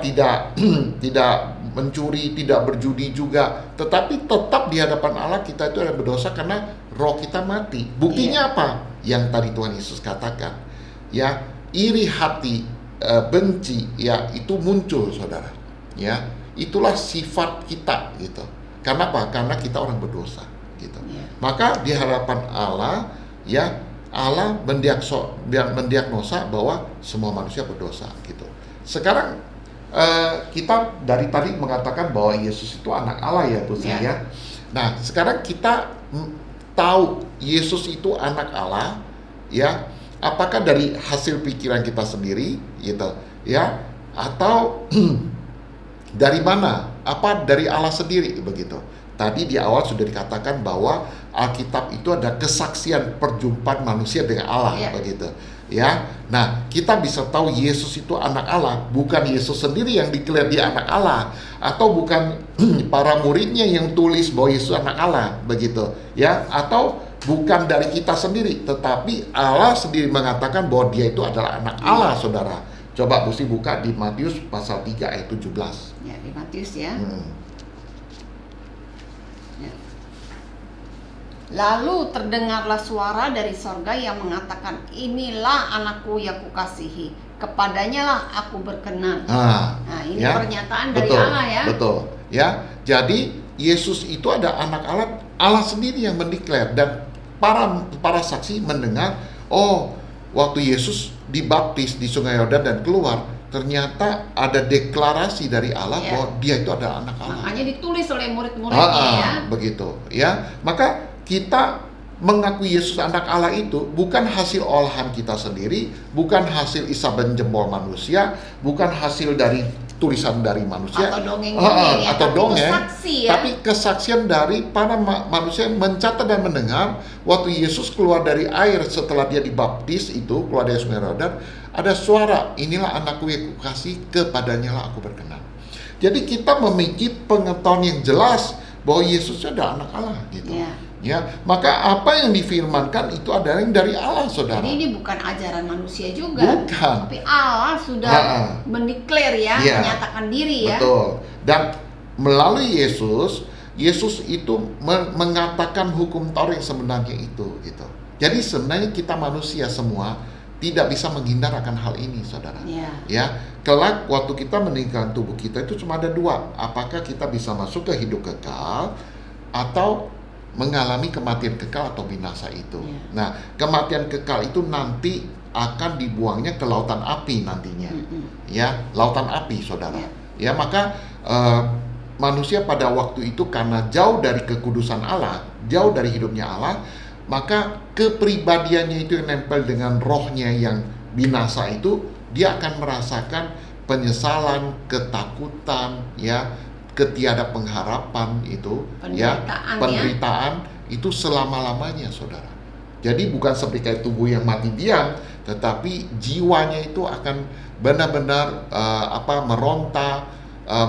tidak mencuri, tidak berjudi juga, tetapi tetap di hadapan Allah kita itu ada berdosa karena roh kita mati. Buktinya apa? Yang tadi Tuhan Yesus katakan, ya, iri hati, benci, ya, itu muncul, saudara, ya. Itulah sifat kita, gitu. Karena apa? Karena kita orang berdosa, gitu. Maka di hadapan Allah, ya, Allah mendiagnosa bahwa semua manusia berdosa, gitu. Sekarang kita dari tadi mengatakan bahwa Yesus itu anak Allah, ya, Bu Sri, ya. Nah, sekarang kita tahu Yesus itu anak Allah, ya. Apakah dari hasil pikiran kita sendiri, gitu, ya, atau dari mana? Apa dari Allah sendiri, begitu. Tadi di awal sudah dikatakan bahwa Alkitab itu ada kesaksian perjumpaan manusia dengan Allah, begitu, ya. Nah, kita bisa tahu Yesus itu anak Allah, bukan Yesus sendiri yang diklaim dia anak Allah, atau bukan para muridnya yang tulis bahwa Yesus anak Allah, begitu, ya, atau bukan dari kita sendiri, tetapi Allah sendiri mengatakan bahwa dia itu adalah anak Allah, saudara. Coba Busi buka di Matius pasal 3 ayat 17. Ya, di Matius, ya. Ya. Lalu terdengarlah suara dari sorga yang mengatakan, inilah anakku yang kukasihi, kepadanya lah aku berkenan. Nah, ini ya, pernyataan dari Allah, ya. Betul, ya. Jadi Yesus itu ada anak Allah, Allah sendiri yang mendeklar, dan para saksi mendengar, oh, waktu Yesus dibaptis di Sungai Yordan dan keluar, ternyata ada deklarasi dari Allah bahwa dia itu adalah anak Allah. Makanya ditulis oleh murid-muridnya, ya. Begitu, ya. Maka kita mengakui Yesus anak Allah itu bukan hasil olahan kita sendiri, bukan hasil isap dan jempol manusia, bukan hasil dari tulisan dari manusia atau dongeng, tapi kesaksian dari para manusia yang mencatat dan mendengar waktu Yesus keluar dari air setelah dia dibaptis itu, keluar dari Sungai Yordan, ada suara, inilah anakku yang kukasihi, kepadanya lah aku berkenan. Jadi kita memiliki pengetahuan yang jelas bahwa Yesus adalah anak Allah, gitu. Ya, maka apa yang difirmankan itu adalah yang dari Allah, saudara. Jadi ini bukan ajaran manusia juga, bukan. Tapi Allah sudah mendeklar, ya, menyatakan diri, ya. Betul. Dan melalui Yesus itu mengatakan hukum Taurat yang sebenarnya itu, gitu. Jadi sebenarnya kita manusia semua tidak bisa menghindar akan hal ini, saudara. Ya, kelak waktu kita meninggalkan tubuh kita itu cuma ada dua. Apakah kita bisa masuk ke hidup kekal atau mengalami kematian kekal atau binasa itu. Nah, kematian kekal itu nanti akan dibuangnya ke lautan api nantinya. Ya, lautan api, saudara. Ya, maka manusia pada waktu itu karena jauh dari kekudusan Allah, jauh dari hidupnya Allah, maka kepribadiannya itu yang nempel dengan rohnya yang binasa itu, dia akan merasakan penyesalan, ketakutan, ya, ketiada pengharapan itu, penderitaan itu selama-lamanya, saudara. Jadi bukan seperti kayak tubuh yang mati diam, tetapi jiwanya itu akan benar-benar meronta,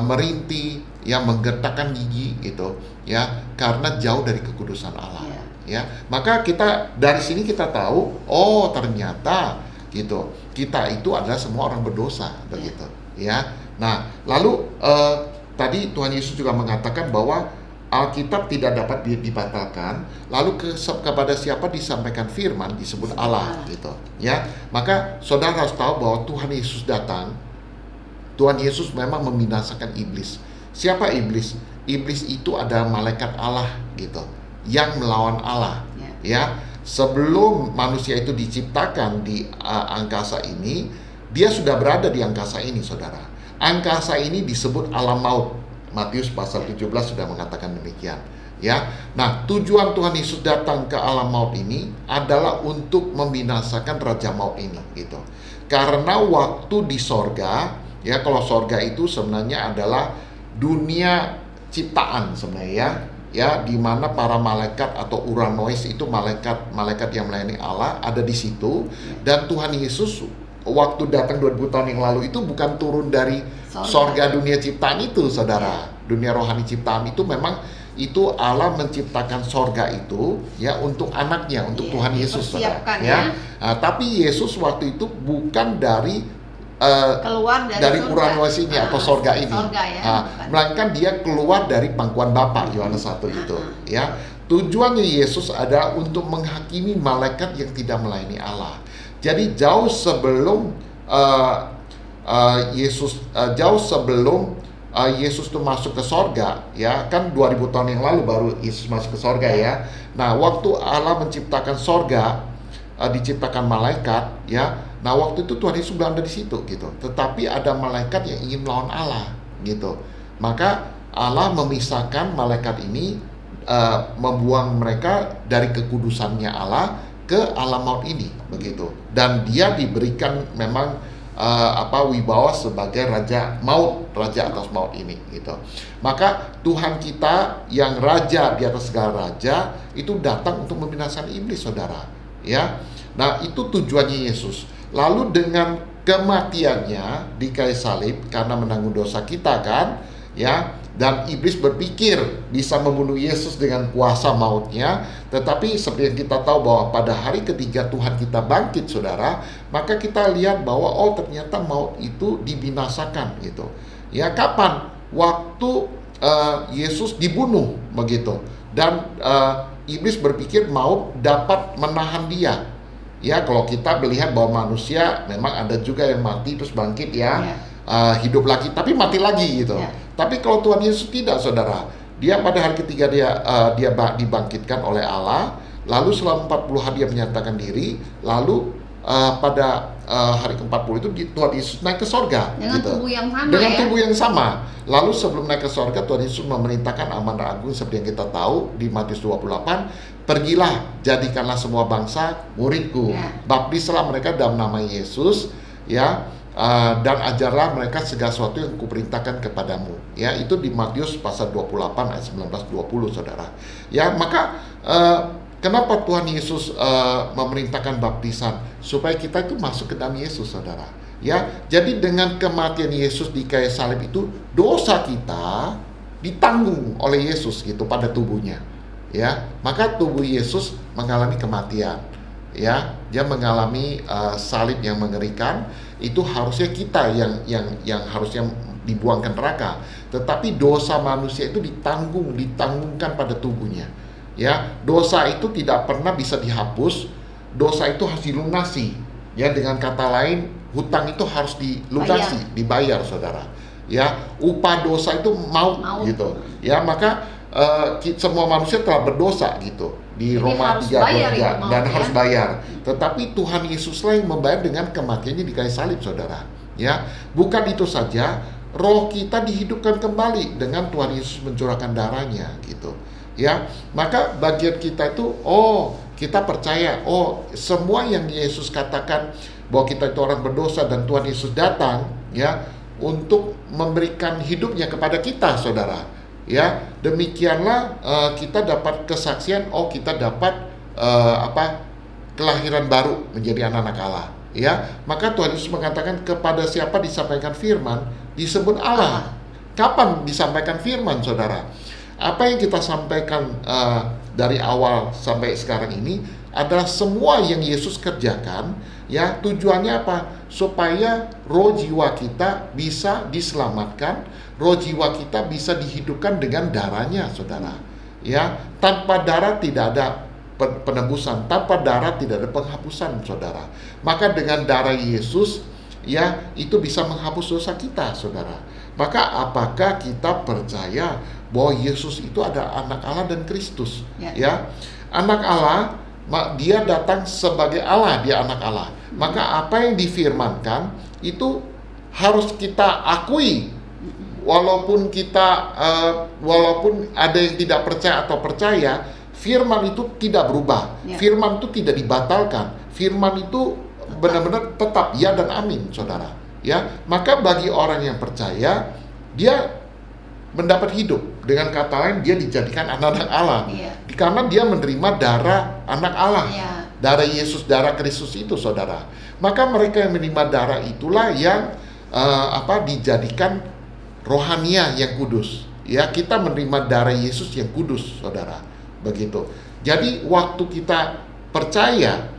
merintih, yang menggetarkan gigi, gitu, ya, karena jauh dari kekudusan Allah. Ya, maka kita dari sini kita tahu, oh ternyata, gitu, kita itu adalah semua orang berdosa, begitu, ya. Nah, lalu tadi Tuhan Yesus juga mengatakan bahwa Alkitab tidak dapat dibatalkan. Lalu kepada siapa disampaikan firman disebut Allah, gitu, ya. Maka saudara harus tahu bahwa Tuhan Yesus datang. Tuhan Yesus memang membinasakan iblis. Siapa iblis? Iblis itu adalah malaikat Allah, gitu, yang melawan Allah, ya. Sebelum manusia itu diciptakan di angkasa ini, dia sudah berada di angkasa ini, saudara. Angkasa ini disebut alam maut, Matius pasal 17 sudah mengatakan demikian. Ya, nah tujuan Tuhan Yesus datang ke alam maut ini adalah untuk membinasakan raja maut ini, gitu. Karena waktu di sorga, ya kalau sorga itu sebenarnya adalah dunia ciptaan sebenarnya, ya di mana para malaikat atau uranois itu malaikat yang melayani Allah ada di situ. Dan Tuhan Yesus waktu datang 2000 tahun yang lalu itu bukan turun dari sorga dunia ciptaan itu, saudara. Dunia rohani ciptaan itu memang itu Allah menciptakan sorga itu ya untuk anaknya, untuk Tuhan Yesus, saudara. Ya. Nah, tapi Yesus waktu itu bukan dari keluar dari uranois ini atau sorga ini, melainkan dia keluar dari pangkuan Bapa, Yohanes 1 itu. Ya, tujuannya Yesus adalah untuk menghakimi malaikat yang tidak melayani Allah. Jadi jauh sebelum Yesus itu masuk ke sorga, ya kan 2000 tahun yang lalu baru Yesus masuk ke sorga, ya. Nah, waktu Allah menciptakan sorga, diciptakan malaikat, ya. Nah, waktu itu Tuhan Yesus berada di situ, gitu. Tetapi ada malaikat yang ingin melawan Allah, gitu. Maka Allah memisahkan malaikat ini, membuang mereka dari kekudusannya Allah ke alam maut ini, begitu. Dan dia diberikan memang wibawa sebagai raja maut, raja atas maut ini, gitu. Maka Tuhan kita yang raja di atas segala raja itu datang untuk membinasakan iblis, saudara. Ya, nah itu tujuannya Yesus. Lalu dengan kematiannya di kayu salib karena menanggung dosa kita, kan, ya. Dan iblis berpikir bisa membunuh Yesus dengan kuasa mautnya. Tetapi seperti yang kita tahu bahwa pada hari ketiga Tuhan kita bangkit, saudara. Maka kita lihat bahwa ternyata maut itu dibinasakan, gitu. Ya, kapan? Waktu Yesus dibunuh, begitu. Dan iblis berpikir maut dapat menahan dia. Ya, kalau kita melihat bahwa manusia memang ada juga yang mati terus bangkit, ya. Hidup lagi tapi mati lagi, gitu. Tapi kalau Tuhan Yesus tidak, saudara. Dia pada hari ketiga dia dibangkitkan oleh Allah, lalu selama 40 hari dia menyatakan diri, lalu pada hari ke-40 itu Tuhan Yesus naik ke sorga dengan gitu. Tubuh yang sama, dengan tubuh yang sama. Lalu sebelum naik ke sorga, Tuhan Yesus memerintahkan amanah agung seperti yang kita tahu di Matius 28, pergilah, jadikanlah semua bangsa muridku, baptislah mereka dalam nama Yesus, ya. Dan ajarlah mereka segala sesuatu yang kuperintahkan kepadamu. Ya, itu di Matius pasal 28 ayat 19-20, saudara. Ya, maka kenapa Tuhan Yesus memerintahkan baptisan? Supaya kita itu masuk ke dalam Yesus, saudara. Ya, jadi dengan kematian Yesus di kayu salib itu dosa kita ditanggung oleh Yesus, gitu, pada tubuhnya. Ya, maka tubuh Yesus mengalami kematian. Ya, dia mengalami salib yang mengerikan. Itu harusnya kita yang harusnya dibuang ke neraka, tetapi dosa manusia itu ditanggungkan pada tubuhnya. Ya, dosa itu tidak pernah bisa dihapus, dosa itu harus dilunasi. Ya, dengan kata lain, hutang itu harus dilunasi, dibayar, saudara. Ya, upah dosa itu maut. Gitu. Ya, maka semua manusia telah berdosa, gitu. Di Roma 3 dan harus bayar. Tetapi Tuhan Yesuslah yang membayar dengan kematiannya di kayu salib, saudara. Ya, bukan itu saja, roh kita dihidupkan kembali dengan Tuhan Yesus mencurahkan darahnya, gitu. Ya, maka bagian kita itu, kita percaya, semua yang Yesus katakan bahwa kita itu orang berdosa dan Tuhan Yesus datang, ya, untuk memberikan hidupnya kepada kita, saudara. Ya, demikianlah kita dapat kesaksian, kita dapat kelahiran baru menjadi anak-anak Allah. Ya, maka Tuhan Yesus mengatakan kepada siapa disampaikan firman disebut Allah. Kapan disampaikan firman, saudara? Apa yang kita sampaikan dari awal sampai sekarang ini adalah semua yang Yesus kerjakan. Ya, tujuannya apa? Supaya roh jiwa kita bisa diselamatkan, roh jiwa kita bisa dihidupkan dengan darahnya, saudara. Ya, tanpa darah tidak ada penebusan, tanpa darah tidak ada penghapusan, saudara. Maka dengan darah Yesus, ya, itu bisa menghapus dosa kita, saudara. Maka apakah kita percaya bahwa Yesus itu ada anak Allah dan Kristus? Ya, anak Allah, dia datang sebagai Allah, dia anak Allah. Maka apa yang difirmankan itu harus kita akui. walaupun ada yang tidak percaya atau percaya, firman itu tidak berubah. Firman itu tidak dibatalkan. Firman itu benar-benar tetap ya dan amin, saudara. Ya, maka bagi orang yang percaya, dia mendapat hidup. Dengan kata lain, dia dijadikan anak-anak Allah. Karena dia menerima darah anak Allah. Darah Yesus, darah Kristus itu, saudara. Maka mereka yang menerima darah itulah yang dijadikan rohania yang kudus. Ya, kita menerima darah Yesus yang kudus, saudara. Begitu. Jadi waktu kita percaya,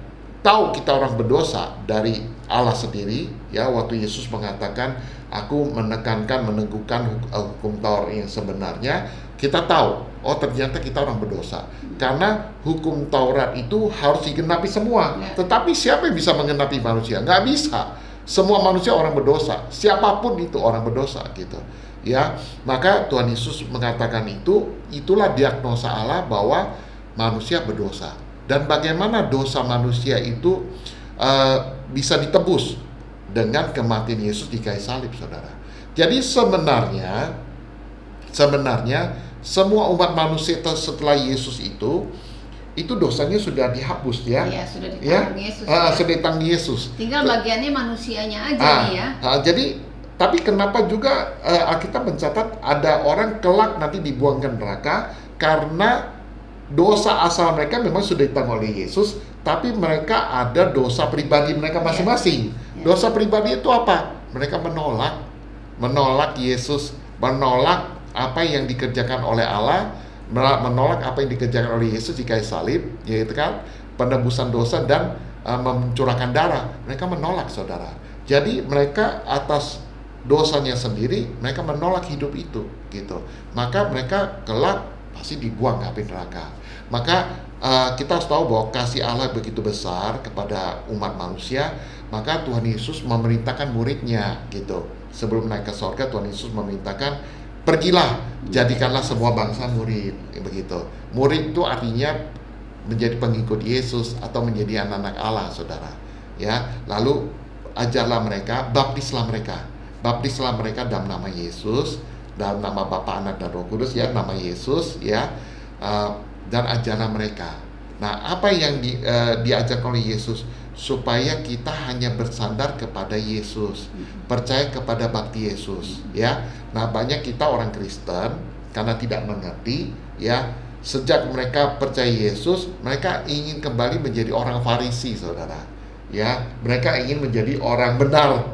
tahu kita orang berdosa dari Allah sendiri, ya, waktu Yesus mengatakan, aku meneguhkan hukum Taurat yang sebenarnya, kita tahu, oh ternyata kita orang berdosa. Karena hukum Taurat itu harus digenapi semua. Tetapi siapa yang bisa menggenapi manusia? Nggak bisa. Semua manusia orang berdosa. Siapapun itu orang berdosa, gitu. Ya, maka Tuhan Yesus mengatakan itulah diagnosa Allah bahwa manusia berdosa. Dan bagaimana dosa manusia itu bisa ditebus dengan kematian Yesus di kayu salib, saudara. Jadi sebenarnya semua umat manusia setelah Yesus itu dosanya sudah dihapus, ya. Iya, sudah ditanggung Yesus. Sudah ditanggung Yesus. Tinggal bagiannya manusianya aja nih, ya. Jadi tapi kenapa juga Alkitab mencatat ada orang kelak nanti dibuang ke neraka karena dosa asal mereka memang sudah ditanggung oleh Yesus, tapi mereka ada dosa pribadi mereka masing-masing. Dosa pribadi itu apa? Mereka menolak Yesus, menolak apa yang dikerjakan oleh Allah, menolak apa yang dikerjakan oleh Yesus di kayu salib, yaitu kan penebusan dosa dan mencurahkan darah. Mereka menolak, saudara. Jadi mereka atas dosanya sendiri, mereka menolak hidup itu, gitu. Maka mereka kelak pasti dibuang ke api neraka. Maka kita harus tahu bahwa kasih Allah begitu besar kepada umat manusia, maka Tuhan Yesus memerintahkan muridnya, gitu. Sebelum naik ke surga, Tuhan Yesus memerintahkan, pergilah, jadikanlah semua bangsa murid, begitu. Murid itu artinya menjadi pengikut Yesus atau menjadi anak-anak Allah, saudara. Ya, lalu ajarlah mereka, baptislah mereka dalam nama Yesus, dalam nama Bapa, Anak, dan Roh Kudus, ya, nama Yesus, ya, dan ajarlah mereka. Nah, apa yang diajarkan oleh Yesus? Supaya kita hanya bersandar kepada Yesus, percaya kepada bakti Yesus, ya. Nah, banyak kita orang Kristen karena tidak mengerti, ya, sejak mereka percaya Yesus, mereka ingin kembali menjadi orang Farisi, saudara. Ya, mereka ingin menjadi orang benar,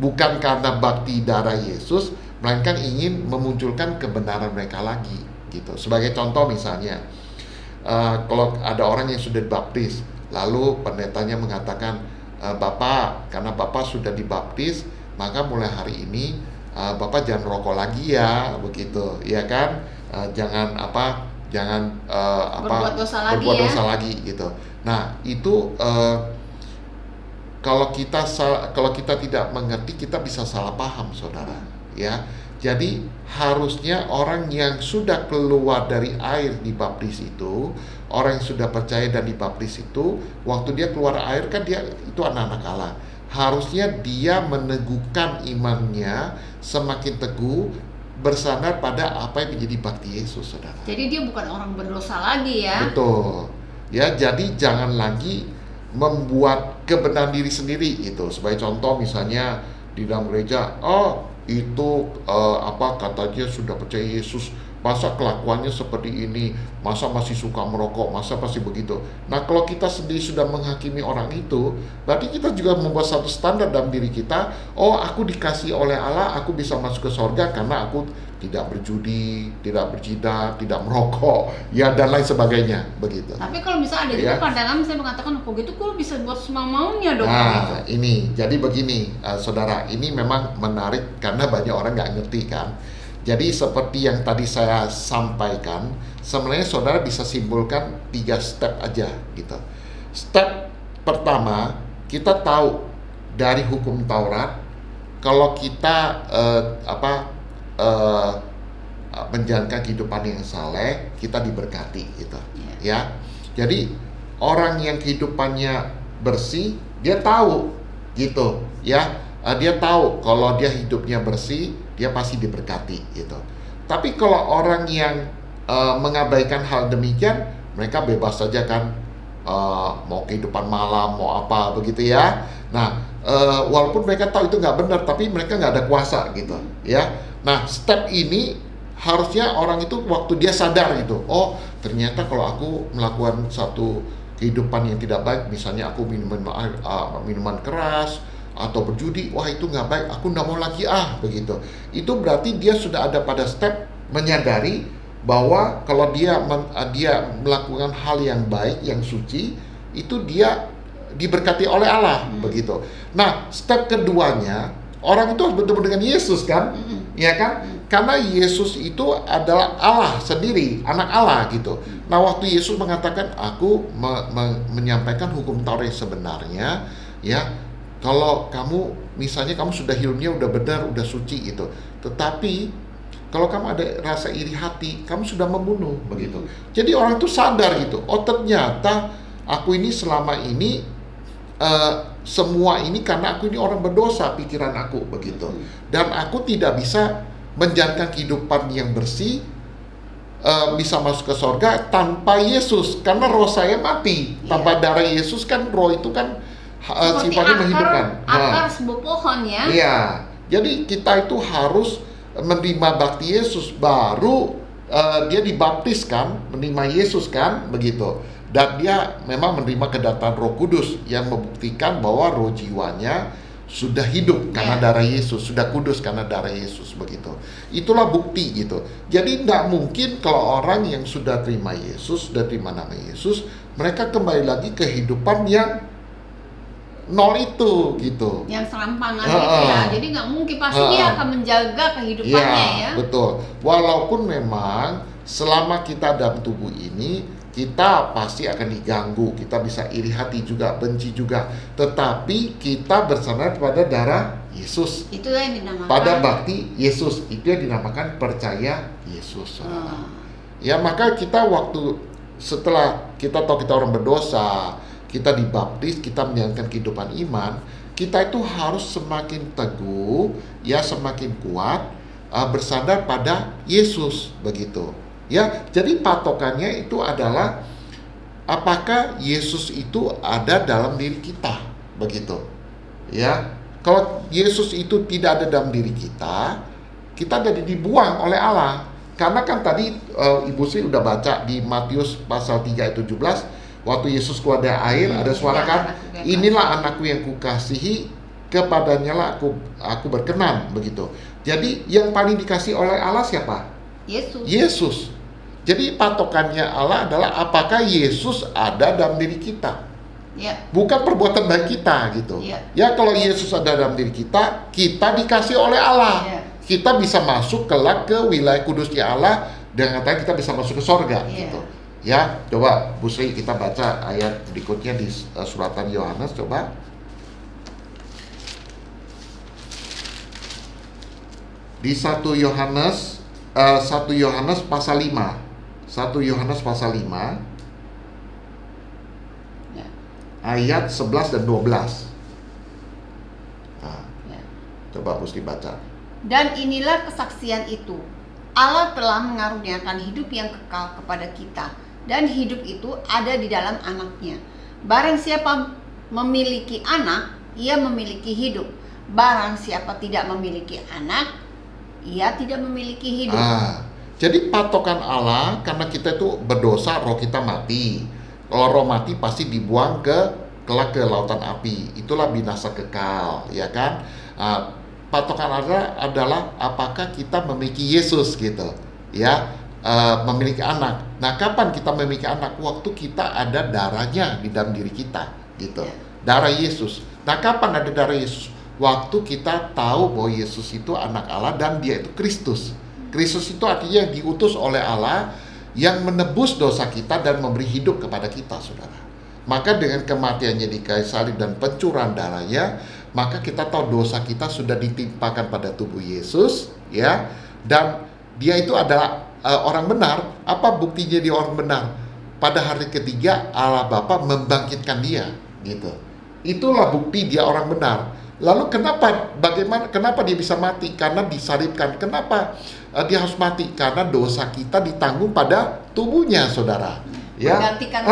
bukan karena bakti darah Yesus, melainkan ingin memunculkan kebenaran mereka lagi, gitu. Sebagai contoh misalnya, kalau ada orang yang sudah dibaptis, lalu pendetanya mengatakan, Bapak, karena Bapak sudah dibaptis, maka mulai hari ini Bapak jangan rokok lagi, ya, begitu, ya kan? Jangan berbuat dosa lagi, gitu. Nah, itu kalau kita tidak mengerti, kita bisa salah paham, saudara, ya. Jadi harusnya orang yang sudah keluar dari air dibaptis itu, orang yang sudah percaya dan dibaptis itu, waktu dia keluar air kan dia itu anak-anak Allah. Harusnya dia meneguhkan imannya semakin teguh, bersandar pada apa yang menjadi bakti Yesus, saudara. Jadi dia bukan orang berdosa lagi, ya. Betul. Ya, jadi jangan lagi membuat kebenaran diri sendiri itu. Sebagai contoh misalnya di dalam gereja, itu katanya sudah percaya Yesus, masa kelakuannya seperti ini, masa masih suka merokok, masa pasti begitu. Nah, kalau kita sendiri sudah menghakimi orang itu, berarti kita juga membuat satu standar dalam diri kita. Oh, aku dikasih oleh Allah, aku bisa masuk ke surga karena aku tidak berjudi, tidak berjidat, tidak merokok, ya, dan lain sebagainya, begitu. Tapi kalau misalnya ada juga pandangan saya mengatakan, kok gitu, kok bisa buat semau-maunya dong? Nah, gitu. Ini, jadi begini, saudara, ini memang menarik karena banyak orang nggak ngerti, kan. Jadi seperti yang tadi saya sampaikan, sebenarnya saudara bisa simpulkan 3 step aja, gitu. Step pertama, kita tahu dari hukum Taurat, kalau kita menjalankan kehidupan yang saleh, kita diberkati, gitu. Ya. Jadi orang yang kehidupannya bersih, dia tahu, gitu, ya. Dia tahu kalau dia hidupnya bersih, dia pasti diberkati gitu. Tapi kalau orang yang mengabaikan hal demikian, mereka bebas saja kan, mau kehidupan malam, mau apa begitu ya. Nah, walaupun mereka tahu itu nggak benar, tapi mereka nggak ada kuasa gitu ya. Nah, step ini harusnya orang itu waktu dia sadar gitu, oh ternyata kalau aku melakukan satu kehidupan yang tidak baik, misalnya aku minuman keras atau berjudi, wah itu nggak baik, aku nggak mau lagi begitu. Itu berarti dia sudah ada pada step menyadari bahwa kalau dia melakukan hal yang baik, yang suci, itu dia diberkati oleh Allah begitu. Nah, step keduanya, orang itu harus bertemu dengan Yesus kan, ya kan? Karena Yesus itu adalah Allah sendiri, anak Allah gitu. Nah, waktu Yesus mengatakan, aku menyampaikan hukum Taurat sebenarnya, ya, kalau kamu misalnya kamu sudah hidupnya udah benar, udah suci gitu, tetapi kalau kamu ada rasa iri hati, kamu sudah membunuh begitu. Jadi orang itu sadar gitu, oh ternyata aku ini selama ini semua ini karena aku ini orang berdosa, pikiran aku begitu, dan aku tidak bisa menjalankan kehidupan yang bersih, bisa masuk ke surga tanpa Yesus, karena roh saya mati. Tanpa darah Yesus kan roh itu kan sifatnya menghidupkan. Akar sebuah pohon ya. Iya, jadi kita itu harus menerima bakti Yesus, baru dia dibaptis kan, menerima Yesus kan begitu. Dan dia memang menerima kedatangan Roh Kudus yang membuktikan bahwa roh jiwanya sudah hidup karena darah Yesus, sudah kudus karena darah Yesus begitu. Itulah bukti gitu. Jadi tidak mungkin kalau orang yang sudah terima Yesus, sudah terima nama Yesus, mereka kembali lagi ke kehidupan yang nol itu gitu. Yang serampangan itu ya. Jadi nggak mungkin, pasti dia akan menjaga kehidupannya ya. Betul. Walaupun memang selama kita dalam tubuh ini, kita pasti akan diganggu, kita bisa iri hati juga, benci juga, tetapi kita bersandar pada darah Yesus. Itu yang dinamakan pada bakti Yesus, itu yang dinamakan percaya Yesus. Ya, maka kita waktu setelah kita tahu kita orang berdosa, kita dibaptis, kita menjalankan kehidupan iman, kita itu harus semakin teguh, ya semakin kuat, bersandar pada Yesus begitu. Ya, jadi patokannya itu adalah apakah Yesus itu ada dalam diri kita, begitu. Ya, kalau Yesus itu tidak ada dalam diri kita, kita jadi dibuang oleh Allah. Karena kan tadi Ibu Sri udah baca di Matius pasal 3 ayat 17, waktu Yesus keluar dari air, ada suara kan, inilah anakku yang kukasihi, kepadanya lah aku berkenan, begitu. Jadi yang paling dikasih oleh Allah siapa? Yesus. Jadi patokannya Allah adalah apakah Yesus ada dalam diri kita, bukan perbuatan baik kita gitu. Ya, kalau Yesus ada dalam diri kita, kita dikasih oleh Allah, kita bisa masuk kelak ke wilayah kudusnya Allah, dengan katanya kita bisa masuk ke sorga gitu. Ya, coba Bu Sri kita baca ayat berikutnya di suratan Yohanes, coba. Di 1 Yohanes pasal 5. 1 Yohanes pasal 5 ayat 11 dan 12. Coba Bu Sri baca. Dan inilah kesaksian itu, Allah telah mengaruniakan hidup yang kekal kepada kita, dan hidup itu ada di dalam anaknya. Barang siapa memiliki anak, ia memiliki hidup. Barang siapa tidak memiliki anak, ia tidak memiliki hidup. Jadi patokan Allah, karena kita itu berdosa, roh kita mati. Kalau roh mati pasti dibuang kelak ke lautan api. Itulah binasa kekal, ya kan? Patokan Allah adalah apakah kita memiliki Yesus gitu, ya, memiliki anak. Nah, kapan kita memiliki anak? Waktu kita ada darahnya di dalam diri kita, gitu. Darah Yesus. Nah, kapan ada darah Yesus? Waktu kita tahu bahwa Yesus itu anak Allah dan dia itu Kristus. Kristus itu artinya yang diutus oleh Allah, yang menebus dosa kita dan memberi hidup kepada kita, saudara. Maka dengan kematiannya di kayu salib dan pencurahan darahnya, maka kita tahu dosa kita sudah ditimpakan pada tubuh Yesus, ya. Dan dia itu adalah orang benar. Apa buktinya dia orang benar? Pada hari ketiga Allah Bapa membangkitkan dia, gitu. Itulah bukti dia orang benar. Lalu kenapa dia bisa mati? Karena disalibkan. Kenapa dia harus mati? Karena dosa kita ditanggung pada tubuhnya, saudara. Ya, menggantikan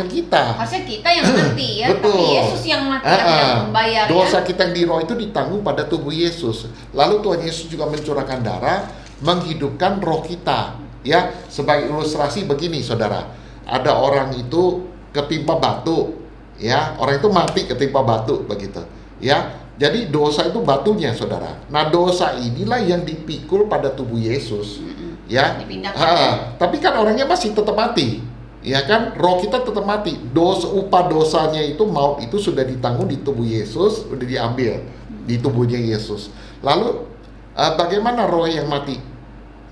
kita. Harusnya kita yang mati ya, betul. Tapi Yesus yang mati yang membayar. Dosa kita yang di roh itu ditanggung pada tubuh Yesus. Lalu Tuhan Yesus juga mencurahkan darah, menghidupkan roh kita. Ya, sebagai ilustrasi begini, saudara. Ada orang itu ketimpa batu, ya, orang itu mati ketimpa batu begitu. Ya, jadi dosa itu batunya, saudara. Nah, dosa inilah yang dipikul pada tubuh Yesus, ya. Tapi kan orangnya masih tetap mati, ya kan? Roh kita tetap mati. Upah dosanya itu maut itu sudah ditanggung di tubuh Yesus, sudah diambil di tubuhnya Yesus. Lalu bagaimana roh yang mati?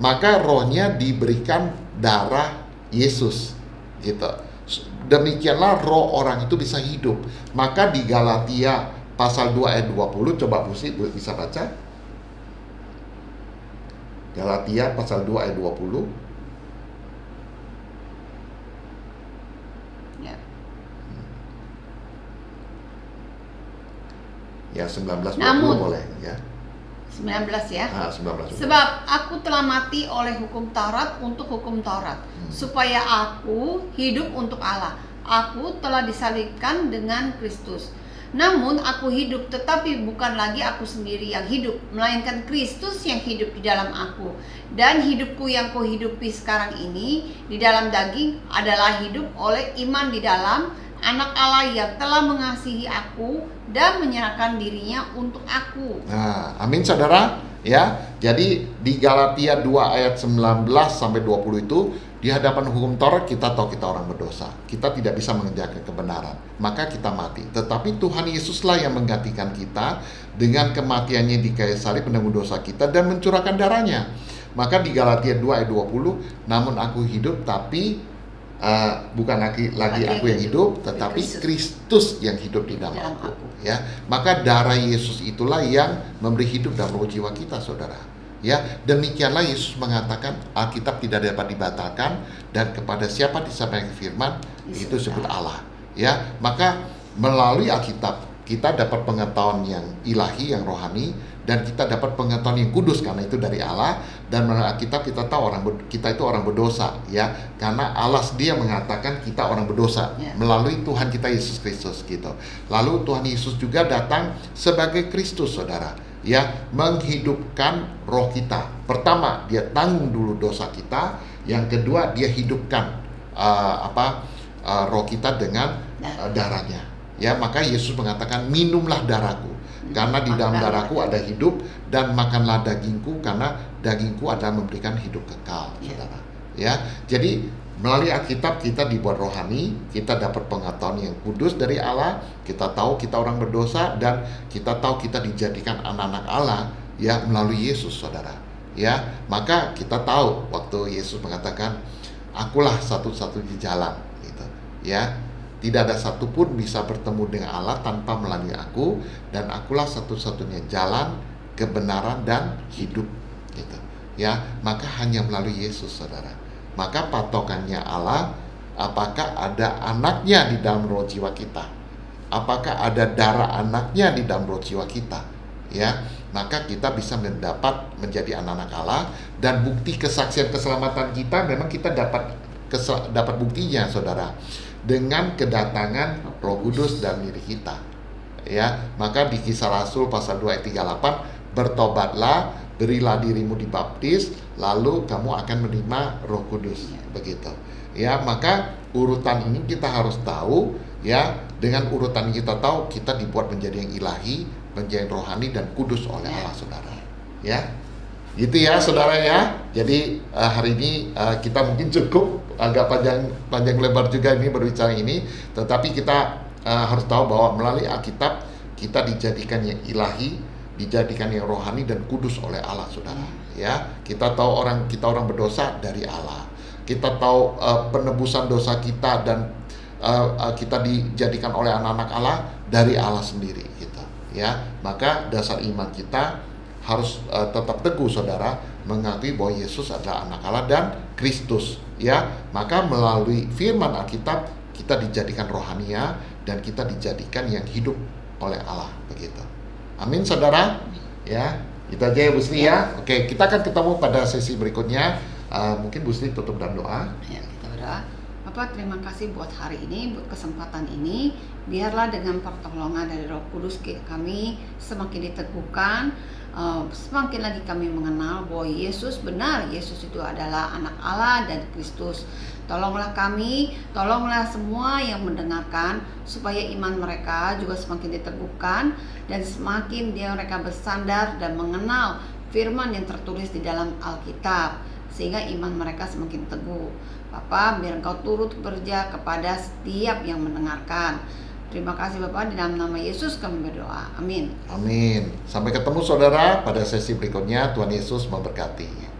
Maka rohnya diberikan darah Yesus, gitu. Demikianlah roh orang itu bisa hidup. Maka di Galatia pasal 2 ayat 20, coba bisa baca. Galatia pasal 2 ayat 20. Ya, 19-20 boleh ya. 19 ya. 19. Sebab aku telah mati oleh hukum Taurat untuk hukum Taurat, supaya aku hidup untuk Allah. Aku telah disalibkan dengan Kristus. Namun aku hidup, tetapi bukan lagi aku sendiri yang hidup, melainkan Kristus yang hidup di dalam aku. Dan hidupku yang kuhidupi sekarang ini di dalam daging adalah hidup oleh iman di dalam Anak Allah yang telah mengasihi aku dan menyerahkan dirinya untuk aku. Nah, amin saudara. Ya, jadi di Galatia 2 ayat 19 sampai 20 itu, di hadapan hukum Taurat kita tahu kita orang berdosa. Kita tidak bisa mengerjakan kebenaran, maka kita mati. Tetapi Tuhan Yesuslah yang menggantikan kita dengan kematiannya di kayu salib, menanggung dosa kita dan mencurahkan darahnya. Maka di Galatia 2 ayat 20, namun aku hidup tapi bukan lagi aku yang hidup, tetapi Kristus yang hidup di dalam aku. Ya, maka darah Yesus itulah yang memberi hidup dalam roh jiwa kita, saudara. Ya, demikianlah Yesus mengatakan Alkitab tidak dapat dibatalkan dan kepada siapa disampaikan firman itu disebut Allah. Ya, maka melalui Alkitab kita dapat pengetahuan yang ilahi, yang rohani, dan kita dapat pengetahuan yang kudus karena itu dari Allah. Dan melalui Alkitab kita tahu kita itu orang berdosa, ya, karena Allah dia mengatakan kita orang berdosa melalui Tuhan kita Yesus Kristus, gitu. Lalu Tuhan Yesus juga datang sebagai Kristus, saudara, ya, menghidupkan roh kita. Pertama, dia tanggung dulu dosa kita. Yang kedua, dia hidupkan roh kita dengan darahnya. Ya, maka Yesus mengatakan minumlah darahku, karena di dalam darahku ada hidup, dan makanlah dagingku karena dagingku adalah memberikan hidup kekal, saudara. Ya, jadi melalui Alkitab kita dibuat rohani, kita dapat pengetahuan yang kudus dari Allah, kita tahu kita orang berdosa, dan kita tahu kita dijadikan anak-anak Allah, ya, melalui Yesus, saudara. Ya, maka kita tahu waktu Yesus mengatakan, akulah satu-satunya jalan, gitu. Ya, tidak ada satupun bisa bertemu dengan Allah tanpa melalui aku, dan akulah satu-satunya jalan, kebenaran, dan hidup, gitu. Ya, maka hanya melalui Yesus, saudara. Maka patokannya Allah, apakah ada anaknya di dalam roh jiwa kita? Apakah ada darah anaknya di dalam roh jiwa kita? Ya, maka kita bisa menjadi anak-anak Allah, dan bukti kesaksian keselamatan kita memang kita dapat buktinya, saudara, dengan kedatangan Roh Kudus dalam diri kita. Ya, maka di Kisah Rasul pasal 2 ayat 38, bertobatlah, berilah dirimu dibaptis, lalu kamu akan menerima Roh Kudus, begitu. Ya, maka urutan ini kita harus tahu, ya. Dengan urutan ini kita tahu kita dibuat menjadi yang ilahi, menjadi rohani dan kudus oleh Allah, saudara. Ya. Gitu ya, saudara, ya. Jadi hari ini kita mungkin cukup agak panjang lebar juga ini berbicara ini, tetapi kita harus tahu bahwa melalui Alkitab kita dijadikan yang ilahi, dijadikan yang rohani dan kudus oleh Allah, saudara. Ya, kita tahu kita orang berdosa dari Allah. Kita tahu penebusan dosa kita dan kita dijadikan oleh anak-anak Allah dari Allah sendiri, gitu. Ya, maka dasar iman kita harus tetap teguh, saudara, mengakui bahwa Yesus adalah anak Allah dan Kristus, ya. Maka melalui firman Alkitab kita dijadikan rohania dan kita dijadikan yang hidup oleh Allah, begitu. Amin, saudara. Ya, itu aja ya Bu Sri ya. Oke, kita akan ketemu pada sesi berikutnya. Mungkin Bu Sri tutup dan doa. Ya, kita berdoa. Bapak, terima kasih buat hari ini, buat kesempatan ini. Biarlah dengan pertolongan dari Roh Kudus kami semakin diteguhkan, semakin lagi kami mengenal bahwa Yesus benar, Yesus itu adalah anak Allah dan Kristus. Tolonglah kami, tolonglah semua yang mendengarkan supaya iman mereka juga semakin diteguhkan dan semakin mereka bersandar dan mengenal firman yang tertulis di dalam Alkitab, sehingga iman mereka semakin teguh. Bapak, biar Engkau turut bekerja kepada setiap yang mendengarkan. Terima kasih Bapak, di dalam nama Yesus kami berdoa. Amin. Amin. Sampai ketemu saudara pada sesi berikutnya. Tuhan Yesus memberkati.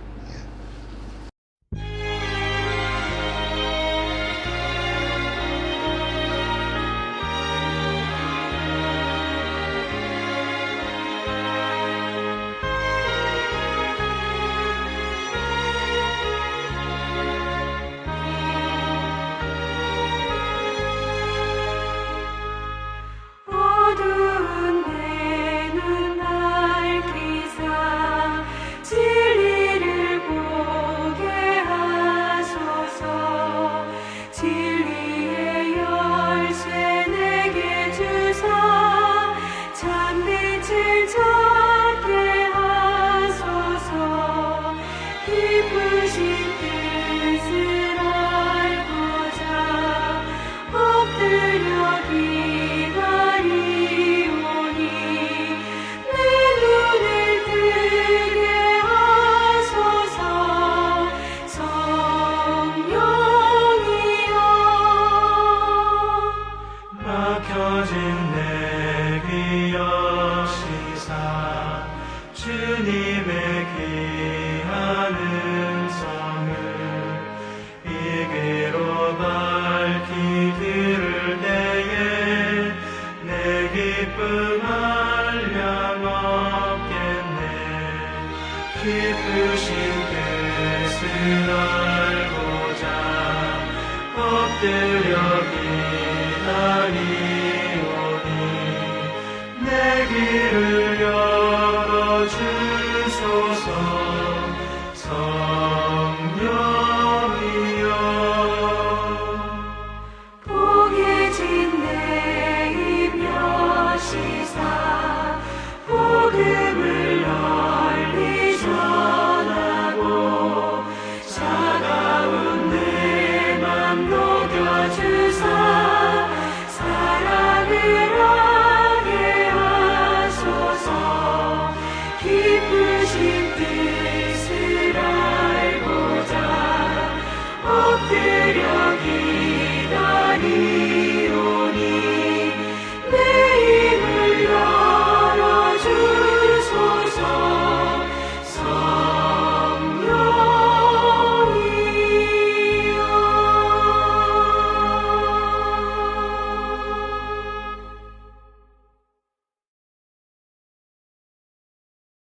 기쁘신 뜻을 알고자 엎드려 기다리오니 내 길을